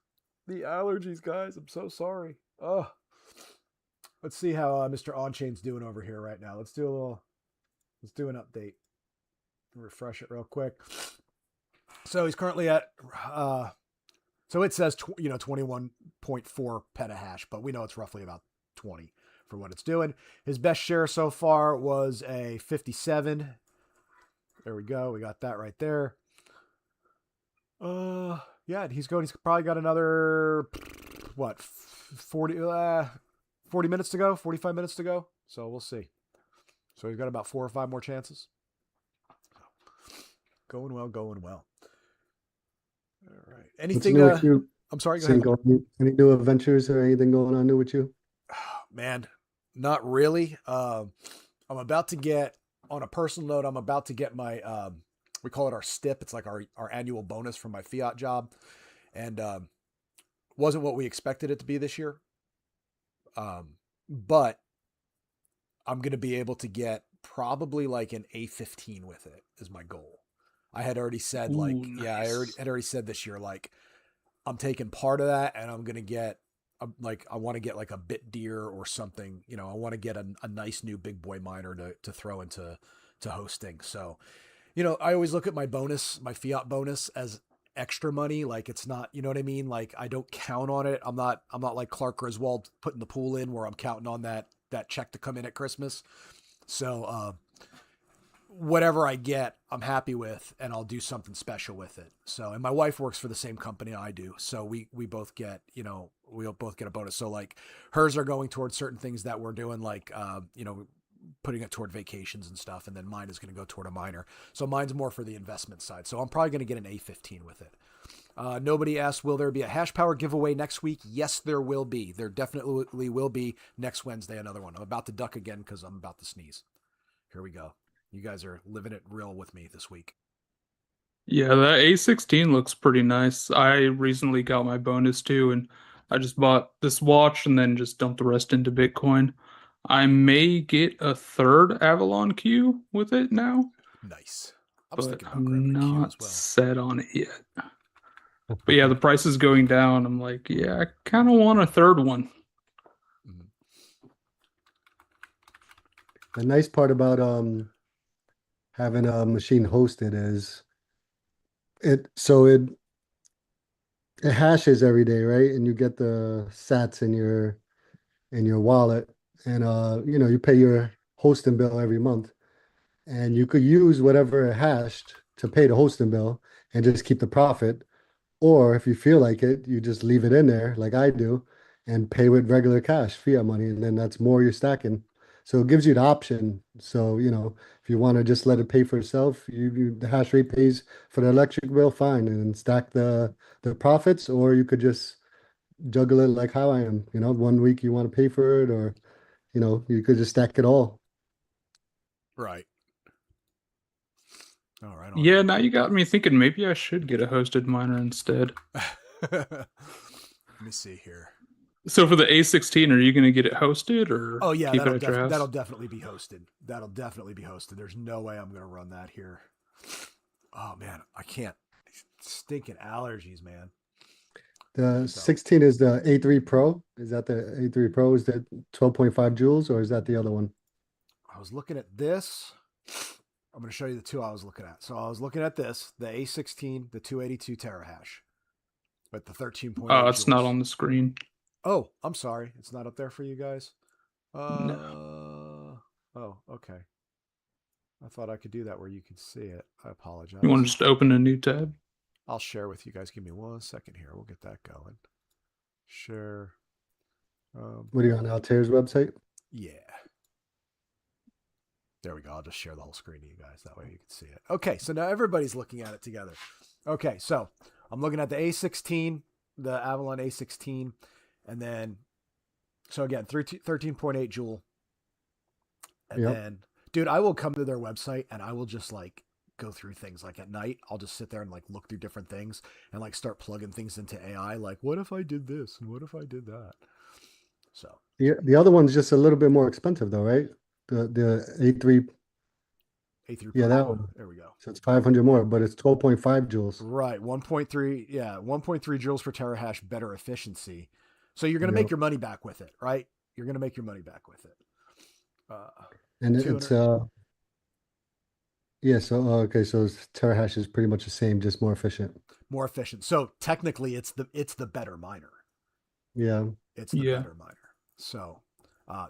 The allergies, guys. I'm so sorry. Oh, let's see how Mr. Onchain's doing over here right now. Let's do an update. Refresh it real quick. So he's currently at, so it says, 21.4 petahash, but we know it's roughly about 20 for what it's doing. His best share so far was a 57. There we go. We got that right there. Yeah, he's probably got another, 40 minutes to go, 45 minutes to go. So we'll see. So he's got about 4 or 5 more chances. Going well. All right. Anything What's new with you? I'm sorry, go ahead. Cinco, any new adventures or anything going on new with you? Man, not really. I'm about to get, on a personal note, I'm about to get my, we call it our STIP. It's like our annual bonus from my fiat job. And wasn't what we expected it to be this year. But I'm going to be able to get probably like an A15 with it is my goal. I had already said I had already said this year, like I'm taking part of that and I'm going to get, I want to get like a bit deer or something, I want to get a nice new big boy miner to throw into hosting. So, I always look at my bonus, my fiat bonus as extra money. Like it's not, you know what I mean? Like I don't count on it. I'm not like Clark Griswold putting the pool in where I'm counting on that check to come in at Christmas. So, whatever I get, I'm happy with, and I'll do something special with it. So, and my wife works for the same company I do. So we both get, we'll both get a bonus. So like hers are going towards certain things that we're doing, like, putting it toward vacations and stuff, and then mine is going to go toward a miner. So mine's more for the investment side. So I'm probably going to get an A15 with it. Nobody asked, will there be a HASHPOWER giveaway next week? Yes, there will be. There definitely will be next Wednesday, another one. I'm about to duck again because I'm about to sneeze. Here we go. You guys are living it real with me this week. Yeah, that A16 looks pretty nice. I recently got my bonus too, and I just bought this watch and then just dumped the rest into Bitcoin. I may get a third Avalon Q with it now, Nice. I was but thinking about I'm grabbing a Q not as well. set on it yet. But yeah, the price is going down. I'm like, yeah, I kind of want a third one. The nice part about having a machine hosted is it hashes every day, right? And you get the sats in your wallet, and you know, you pay your hosting bill every month, and you could use whatever it hashed to pay the hosting bill and just keep the profit. Or if you feel like it, you just leave it in there like I do and pay with regular cash, fiat money, and then that's more you're stacking. So it gives you the option. So, you know, if you want to just let it pay for itself, the hash rate pays for the electric bill, fine, and then stack the profits, or you could just juggle it like how I am. You know, one week you want to pay for it, or you know, you could just stack it all. Right. All right. Yeah, now you got me thinking maybe I should get a hosted miner instead. Let me see here. So for the A16, are you going to get it hosted or Oh yeah, keep it at your house? that'll definitely be hosted. That'll definitely be hosted. There's no way I'm going to run that here. Oh man, I can't. Stinking allergies, man. The 16 is the A3 Pro. Is that the A3 Pro? Is that 12.5 joules, or is that the other one? I was looking at this. I'm going to show you the two I was looking at. So I was looking at this, the A16, the 282 terahash, with the 13.8 Oh, it's joules. not on the screen. Oh, I'm sorry. It's not up there for you guys. No. Oh, okay. I thought I could do that where you could see it. I apologize. You want to just open a new tab? I'll share with you guys. Give me 1 second here. We'll get that going. Share. What are you on Altair's website? Yeah. There we go. I'll just share the whole screen to you guys. That way you can see it. Okay, so now everybody's looking at it together. Okay, so I'm looking at the A16, the Avalon A16, and then, so again, 13.8 joule. And then, dude, I will come to their website and I will just like go through things. Like at night, I'll just sit there and like look through different things and like start plugging things into AI. Like, what if I did this? And what if I did that? So the other one's just a little bit more expensive though, right? The A3. A3 Yeah, Pro. that one. There we go. So it's 500 more, but it's 12.5 joules. Right. 1.3. Yeah. 1.3 joules per terahash, better efficiency. So you're going to make your money back with it, right? You're going to make your money back with it. And it's, yeah, so, okay, so terahash is pretty much the same, just more efficient. More efficient. So technically it's the better miner. Yeah. It's the better miner. So,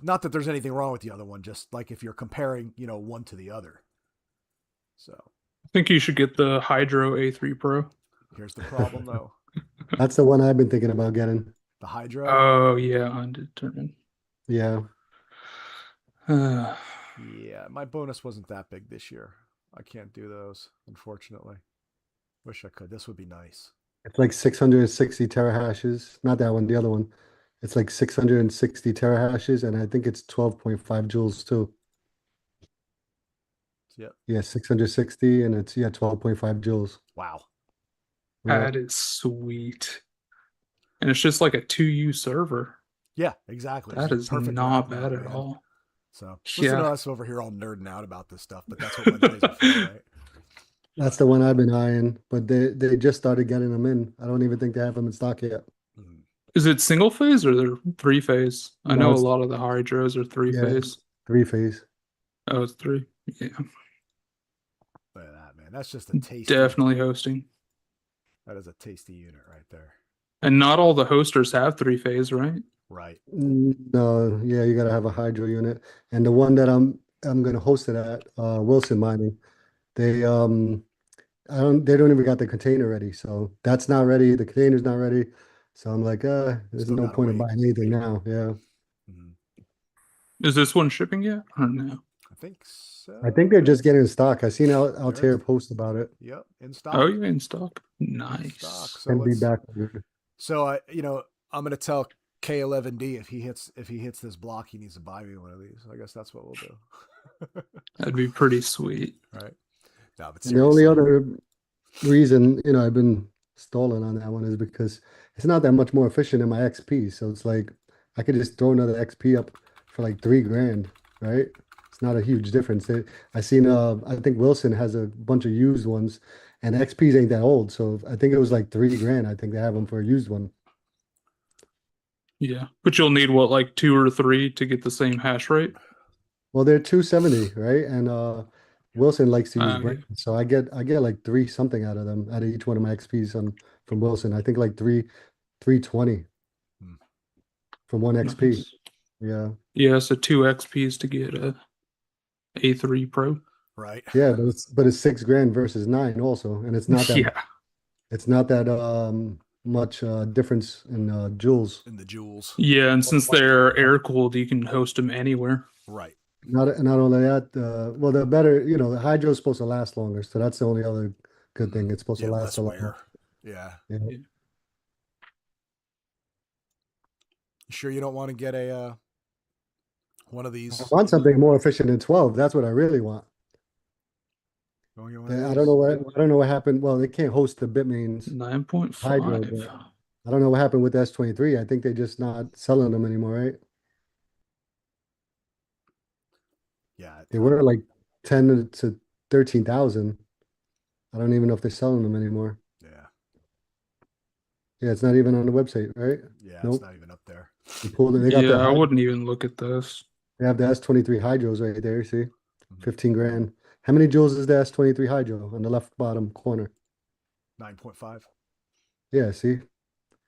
not that there's anything wrong with the other one, just like if you're comparing, you know, one to the other. So I think you should get the Hydro A3 Pro. Here's the problem though. That's the one I've been thinking about getting. The Hydro? Oh, yeah, undetermined. Yeah. Yeah, my bonus wasn't that big this year. I can't do those, unfortunately. Wish I could. This would be nice. It's like 660 terahashes. Not that one, the other one. It's like 660 terahashes, and I think it's 12.5 joules too. Yep. Yeah, 660, and it's 12.5 joules. Wow. That is sweet. And it's just like a 2U server. Yeah, exactly. That is not bad at all. So listen to us over here all nerding out about this stuff, but that's what Wednesdays are for, right? That's the one I've been eyeing, but they just started getting them in. I don't even think they have them in stock yet. Is it single phase or they're 3-phase? I know a it's- lot of the Hydros are 3-phase. 3-phase. Oh, it's 3. Yeah. Look at that, man. That's just a tasty. Definitely hosting. That is a tasty unit right there. And not all the hosters have 3-phase, right? Right. No, yeah, you gotta have a hydro unit. And the one that I'm gonna host it at, Wilson Mining, they they don't even got the container ready. So that's not ready. The container's not ready. So I'm like, there's Still no gotta point in wait. buying anything now. Yeah. Is this one shipping yet or no? I think so. I think they're just getting in stock. I seen There Altair it is. post about it. Yep, in stock. Oh, you're in stock. In Nice. stock. So Can be let's. back. So you know, I'm gonna tell K11D if he hits this block, he needs to buy me one of these. I guess that's what we'll do. That'd be pretty sweet. Right. No, but And the only seriously. other reason, I've been stalling on that one is because it's not that much more efficient in my XP. So it's like I could just throw another XP up for like $3,000, right? It's not a huge difference. I seen I think Wilson has a bunch of used ones, and XPs ain't that old. So I think it was like $3,000. I think they have them for a used one. Yeah, but you'll need what, like 2 or 3 to get the same hash rate? Well, they're 270, right? And Wilson likes to use Okay. brand. So I get like 3 something out of them, out of each one of my XPs from Wilson. I think like 320 Hmm. from one XP. Nice. Yeah. Yeah, so 2 XPs to get a A3 Pro. Right. Yeah, but it's $6,000 versus 9 also, and it's not that much difference in joules. In the jewels. Yeah, and since they're air cooled, you can host them anywhere. Right. Not only that, well, the better, the hydro is supposed to last longer, so that's the only other good thing. It's supposed to last less a lot wear. longer. Yeah. Yeah. You sure you don't want to get a one of these? I want something more efficient than 12. That's what I really want. I don't know what happened. Well, they can't host the Bitmains hydro, 9.5. but I don't know what happened with S23. I think they're just not selling them anymore, right? Yeah. They were like 10 to 13,000. I don't even know if they're selling them anymore. Yeah. Yeah, it's not even on the website, right? Yeah, Nope. it's not even up there. They pulled it. They got Yeah, the I wouldn't even look at this. They have the S23 hydros right there. See, Mhm. 15,000. How many joules is the S23 hydro on the left bottom corner? 9.5. Yeah, see,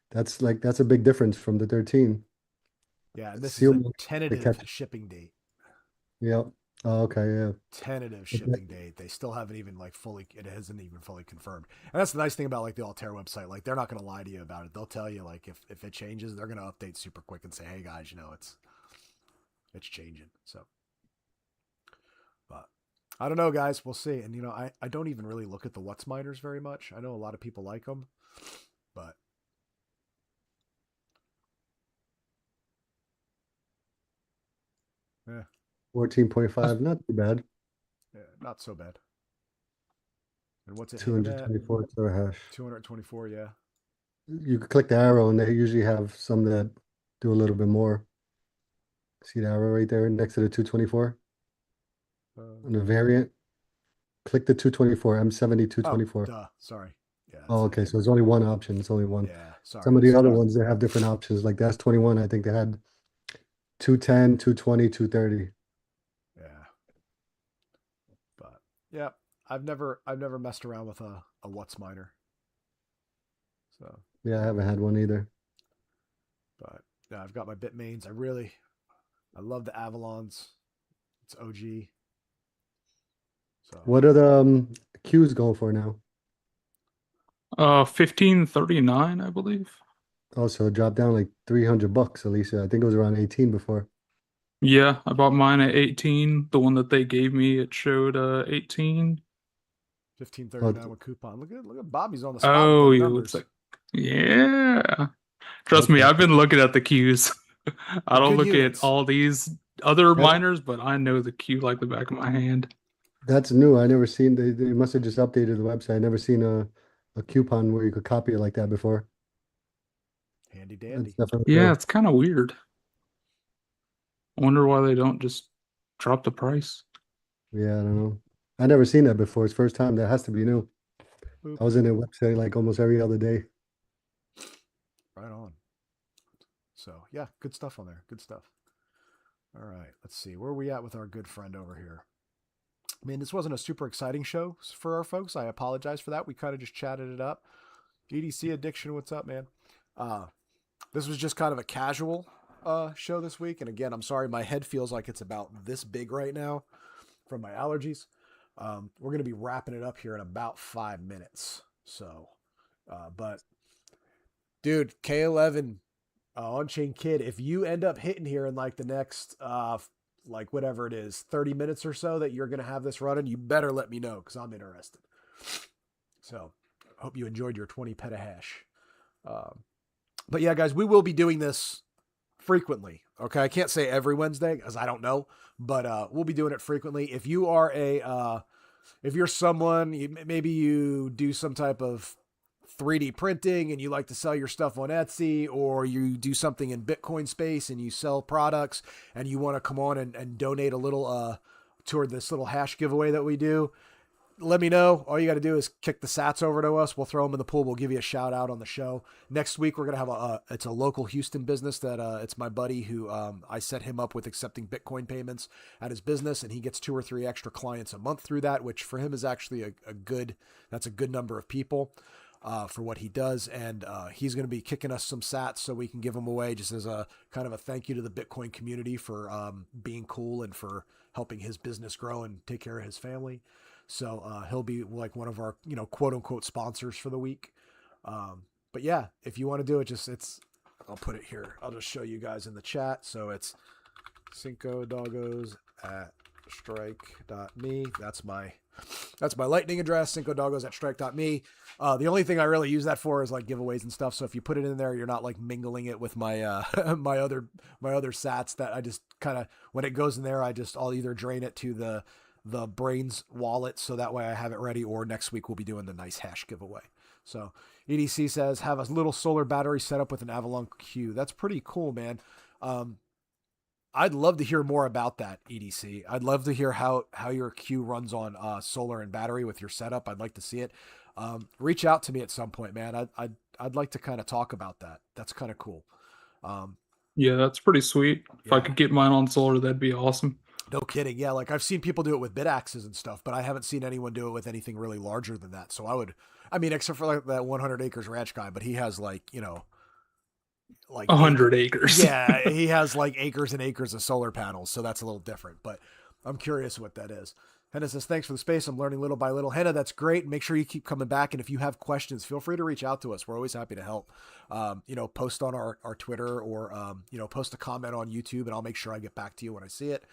that's a big difference from the 13. Yeah, and this Seal is a the tentative catch. shipping date. Yep. Oh, okay, yeah. Tentative But shipping date. They still haven't even it hasn't even fully confirmed. And that's the nice thing about like the Altair website. Like they're not going to lie to you about it. They'll tell you like if it changes, they're going to update super quick and say, "Hey guys, it's changing." So, but I don't know, guys. We'll see. And I don't even really look at the What's miners very much. I know a lot of people like them, but 14.5, not too bad. yeah, not so bad. And what's it hitting at? 224 terahash. 224, yeah. You could click the arrow, and they usually have some that do a little bit more. See the arrow right there next to the 224 on the variant. Click the 224, M70 224. Duh. Sorry. Yeah. Oh, okay. So it's only one option. It's only one. Yeah. Sorry. Some of the other ones, they have different options. Like the S21, I think they had 210, 220, 230. Yeah. But yeah, I've never messed around with a What's miner. So Yeah, I haven't had one either. but yeah, I've got my Bitmains. I love the Avalons. It's OG. So What are the Qs going for now? 1539, I believe. Also, it dropped down like $300, Alicia. I think it was around 18 before. Yeah, I bought mine at 18. The one that they gave me, it showed 18. 1539 with coupon. Look at Bobby's on the spot. Oh, with the it numbers. looks like, yeah. Trust me, Okay. I've been looking at the queues. I don't good look units. at all these other That- miners, but I know the queue like the back of my hand. That's new. I never seen, they must have just updated the website. I never seen a coupon where you could copy it like that before. Handy That's dandy. definitely Yeah, new. it's kind of weird. I wonder why they don't just drop the price. Yeah, I don't know. I never seen that before. It's first time. That has to be new. Boop. I was in their website like almost every other day. Right on. So yeah, good stuff on there. Good stuff. All right, let's see. Where are we at with our good friend over here? I mean, this wasn't a super exciting show for our folks. I apologize for that. We kind of just chatted it up. EDC addiction, what's up, man? This was just kind of a casual show this week. And again, I'm sorry, my head feels like it's about this big right now from my allergies. We're going to be wrapping it up here in about 5 minutes. So, but dude, K11 On-Chain Kid, if you end up hitting here in like the next like whatever it is, 30 minutes or so that you're going to have this running, you better let me know because I'm interested. So hope you enjoyed your 20 petahash. But yeah, guys, we will be doing this frequently. Okay. I can't say every Wednesday because I don't know, but we'll be doing it frequently. If you are if you're someone, maybe you do some type of 3D printing and you like to sell your stuff on Etsy, or you do something in Bitcoin space and you sell products and you want to come on and donate a little toward this little hash giveaway that we do, let me know. All you got to do is kick the sats over to us. We'll throw them in the pool. We'll give you a shout out on the show. Next week, we're going to have it's a local Houston business that it's my buddy who I set him up with accepting Bitcoin payments at his business, and he gets 2 or 3 extra clients a month through that, which for him is actually that's a good number of people for what he does. And he's going to be kicking us some sats so we can give them away just as a kind of a thank you to the Bitcoin community for being cool and for helping his business grow and take care of his family. So he'll be like one of our, quote unquote sponsors for the week. But yeah, if you want to do it, I'll put it here. I'll just show you guys in the chat. So it's cincodoggos@strike.me. That's my lightning address, cincodoggos@strike.me. The only thing I really use that for is like giveaways and stuff. So if you put it in there, you're not like mingling it with my my other sats that I just kind of, when it goes in there, I'll either drain it to the Brains wallet, so that way I have it ready, or next week we'll be doing the nice hash giveaway. So EDC says, have a little solar battery set up with an Avalon Q. That's pretty cool, man. I'd love to hear more about that, EDC. I'd love to hear how your Q runs on solar and battery with your setup. I'd like to see it. Reach out to me at some point, man. I'd like to kind of talk about that. That's kind of cool. Yeah, that's pretty sweet. If I could get mine on solar, that'd be awesome. No kidding. Yeah, like I've seen people do it with bit axes and stuff, but I haven't seen anyone do it with anything really larger than that. So except for like that 100 acres ranch guy, but he has like 100 acres. Yeah, he has like acres and acres of solar panels, so that's a little different. But I'm curious what that is. Henna says, thanks for the space. I'm learning little by little. Henna, that's great. Make sure you keep coming back. And if you have questions, feel free to reach out to us. We're always happy to help. Post on our Twitter or, post a comment on YouTube, and I'll make sure I get back to you when I see it.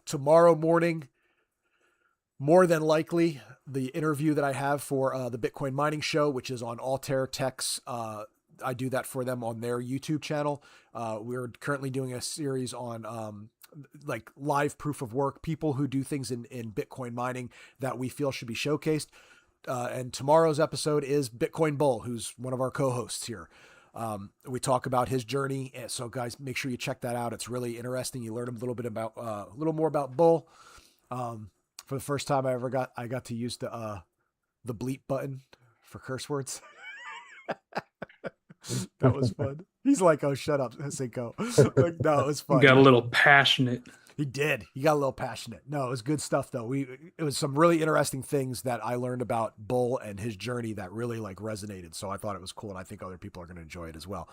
Tomorrow morning, more than likely, the interview that I have for the Bitcoin mining show, which is on Altair Tech's, I do that for them on their YouTube channel. We're currently doing a series on like live proof of work, people who do things in Bitcoin mining that we feel should be showcased. And tomorrow's episode is Bitcoin Bull, who's one of our co-hosts here. We talk about his journey. So guys, make sure you check that out. It's really interesting. You learn a little more about Bull. For the first time I got to use the bleep button for curse words. That was fun. He's like, oh, shut up, Cinco. Like, no, it was fun. You got a little passionate. He did. He got a little passionate. No, it was good stuff though. It was some really interesting things that I learned about Bull and his journey that really like resonated. So I thought it was cool, and I think other people are going to enjoy it as well.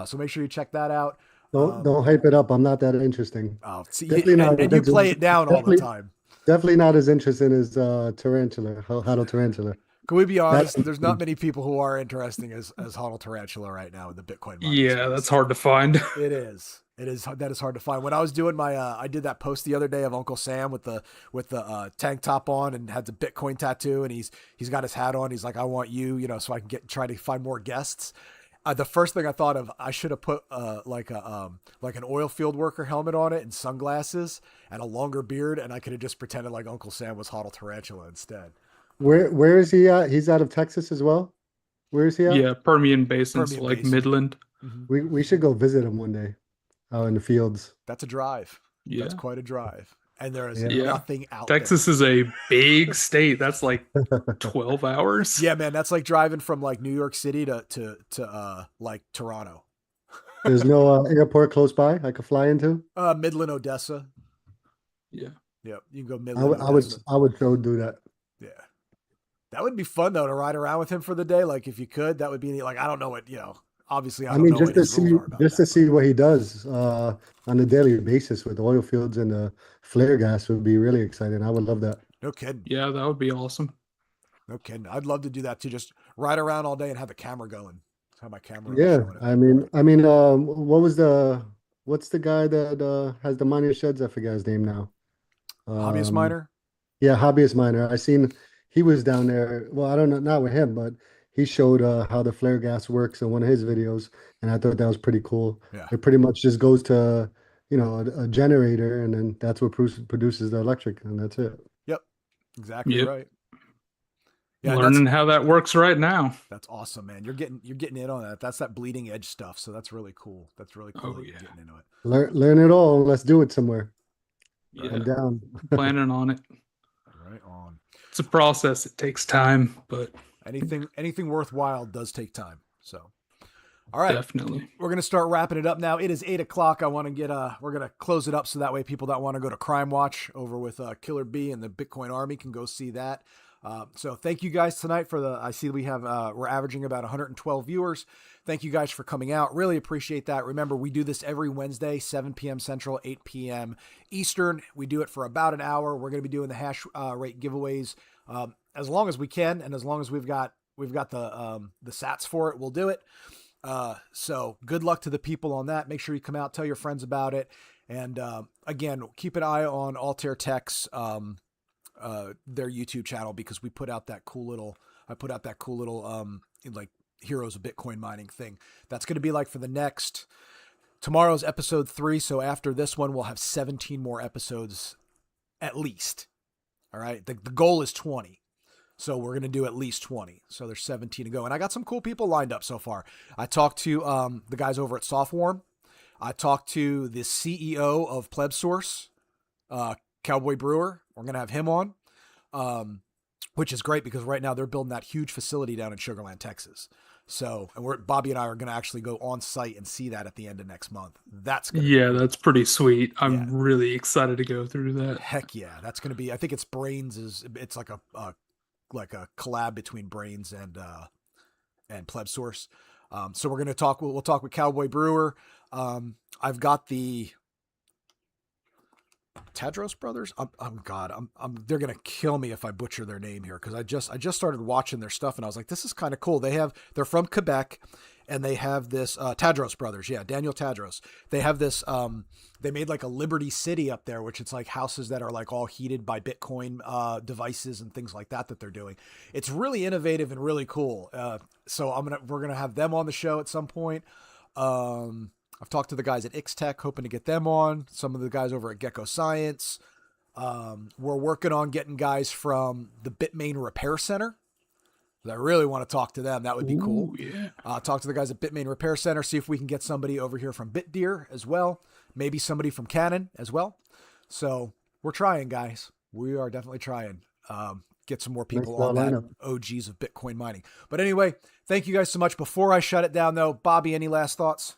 So make sure you check that out. Don't hype it up. I'm not that interesting. Oh, see, and you play it down all the time. Definitely not as interesting as Tarantula, Huddle Tarantula. Can we be honest? There's not many people who are interesting as Huddle Tarantula right now in the Bitcoin market. Yeah, that's hard to find. It is. That is hard to find. When I was doing my, I did that post the other day of Uncle Sam with the tank top on and had the Bitcoin tattoo, and he's got his hat on. He's like, I want you, so I can try to find more guests. The first thing I thought of, I should have put like an oil field worker helmet on it and sunglasses and a longer beard, and I could have just pretended like Uncle Sam was Huddle Tarantula instead. Where is he at? He's out of Texas as well. Where is he at? Yeah, Permian Basin, like Basin. Midland. Mm-hmm. We should go visit him one day out in the fields. That's a drive. Yeah. That's quite a drive. And there is Yeah. nothing out Texas there. is a big state. That's like 12 hours. Yeah, man, that's like driving from like New York City to like Toronto. There's no airport close by I could fly into. Midland, Odessa. Yeah. Yep, you can go Midland. I would so do that. Yeah. That would be fun though to ride around with him for the day. Like if you could, that would be like, I don't know what, obviously I don't know what his rules are about just that. to see what he does on a daily basis with the oil fields and the flare gas would be really exciting. I would love that. No kidding. Yeah, that would be awesome. No kidding. I'd love to do that too. Just ride around all day and have the camera going. Have my camera. Yeah. I mean, what was the what's the guy that has the mining sheds? I forget his name now. Hobbyist Um, miner. yeah, hobbyist miner. I seen he was down there. Well, I don't know, not with him, but he showed how the flare gas works in one of his videos, and I thought that was pretty cool. Yeah. It pretty much just goes to, a generator, and then that's what produces the electric, and that's it. Yep. Exactly Yep. right. Yeah, Learning how that works right now. that's awesome, man. You're getting in on that. That's that bleeding edge stuff. So that's really cool. That's really cool Oh that you're yeah. getting into it. Learn it all. Let's do it somewhere. Yeah. I'm down. Planning on it. Right on. It's a process. It takes time, but Anything worthwhile does take time. So, all right, definitely. we're gonna start wrapping it up now. It is 8 o'clock. I want to we're gonna close it up so that way people that want to go to Crime Watch over with Killer B and the Bitcoin Army can go see that. So thank you guys tonight I see we have, we're averaging about 112 viewers. Thank you guys for coming out. Really appreciate that. Remember, we do this every Wednesday, 7 p.m. Central, 8 p.m. Eastern. We do it for about an hour. We're going to be doing the hash rate giveaways as long as we can. And as long as we've got the sats for it, we'll do it. So good luck to the people on that. Make sure you come out, tell your friends about it. And again, keep an eye on Altair Tech's their YouTube channel, because I put out that cool little like Heroes of Bitcoin Mining thing. That's going to be like for tomorrow's episode 3. So after this one, we'll have 17 more episodes at least. All right. The goal is 20. So we're going to do at least 20. So there's 17 to go. And I got some cool people lined up so far. I talked to the guys over at Softwarm. I talked to the CEO of PlebSource, Cowboy Brewer. We're going to have him on, which is great because right now they're building that huge facility down in Sugar Land, Texas. So, and Bobby and I are going to actually go on site and see that at the end of next month. That's That's pretty sweet. I'm really excited to go through that. Heck yeah. That's going to be, I think it's it's like a collab between Brains and PlebSource. So we're going to talk, we'll talk with Cowboy Brewer. I've got the Tadros brothers. They're going to kill me if I butcher their name here. Cause I just started watching their stuff and I was like, this is kind of cool. They're from Quebec and they have this, Tadros brothers. Yeah. Daniel Tadros. They have this, they made like a Liberty City up there, which it's like houses that are like all heated by Bitcoin, devices and things like that they're doing. It's really innovative and really cool. So we're going to have them on the show at some point. I've talked to the guys at Ixtech, hoping to get them on. Some of the guys over at Gecko Science. We're working on getting guys from the Bitmain Repair Center. I really want to talk to them. That would be cool. Yeah. Talk to the guys at Bitmain Repair Center, see if we can get somebody over here from BitDeer as well. Maybe somebody from Canon as well. So we're trying, guys. We are definitely trying. Get some more people on that OGs of Bitcoin mining. But anyway, thank you guys so much. Before I shut it down, though, Bobby, any last thoughts?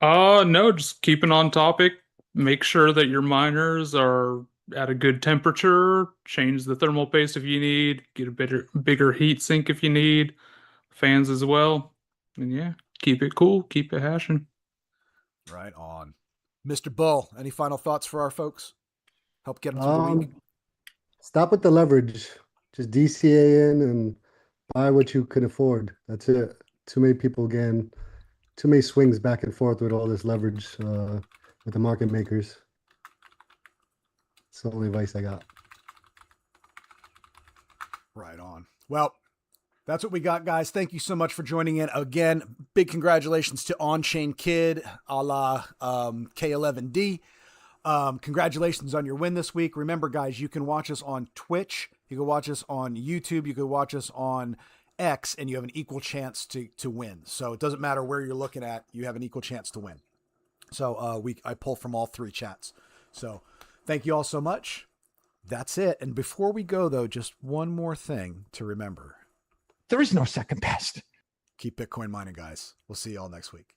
No, just keeping on topic. Make sure that your miners are at a good temperature. Change the thermal paste if you need. Get a bigger heat sink if you need. Fans as well. And yeah, keep it cool. Keep it hashing. Right on. Mr. Bull, any final thoughts for our folks? Help get them through the week? Stop with the leverage. Just DCA in and buy what you can afford. That's it. Too many people again. Too many swings back and forth with all this leverage with the market makers. It's the only advice I got. Right on. Well, that's what we got, guys. Thank you so much for joining in. Again, big congratulations to On-Chain Kid a la K11D. Congratulations on your win this week. Remember, guys, you can watch us on Twitch. You can watch us on YouTube. You can watch us on X, and you have an equal chance to win. So it doesn't matter where you're looking at, you have an equal chance to win. So I pull from all 3 chats. So thank you all so much. That's it. And before we go, though, just one more thing to remember. There is no second best. Keep Bitcoin mining, guys. We'll see you all next week.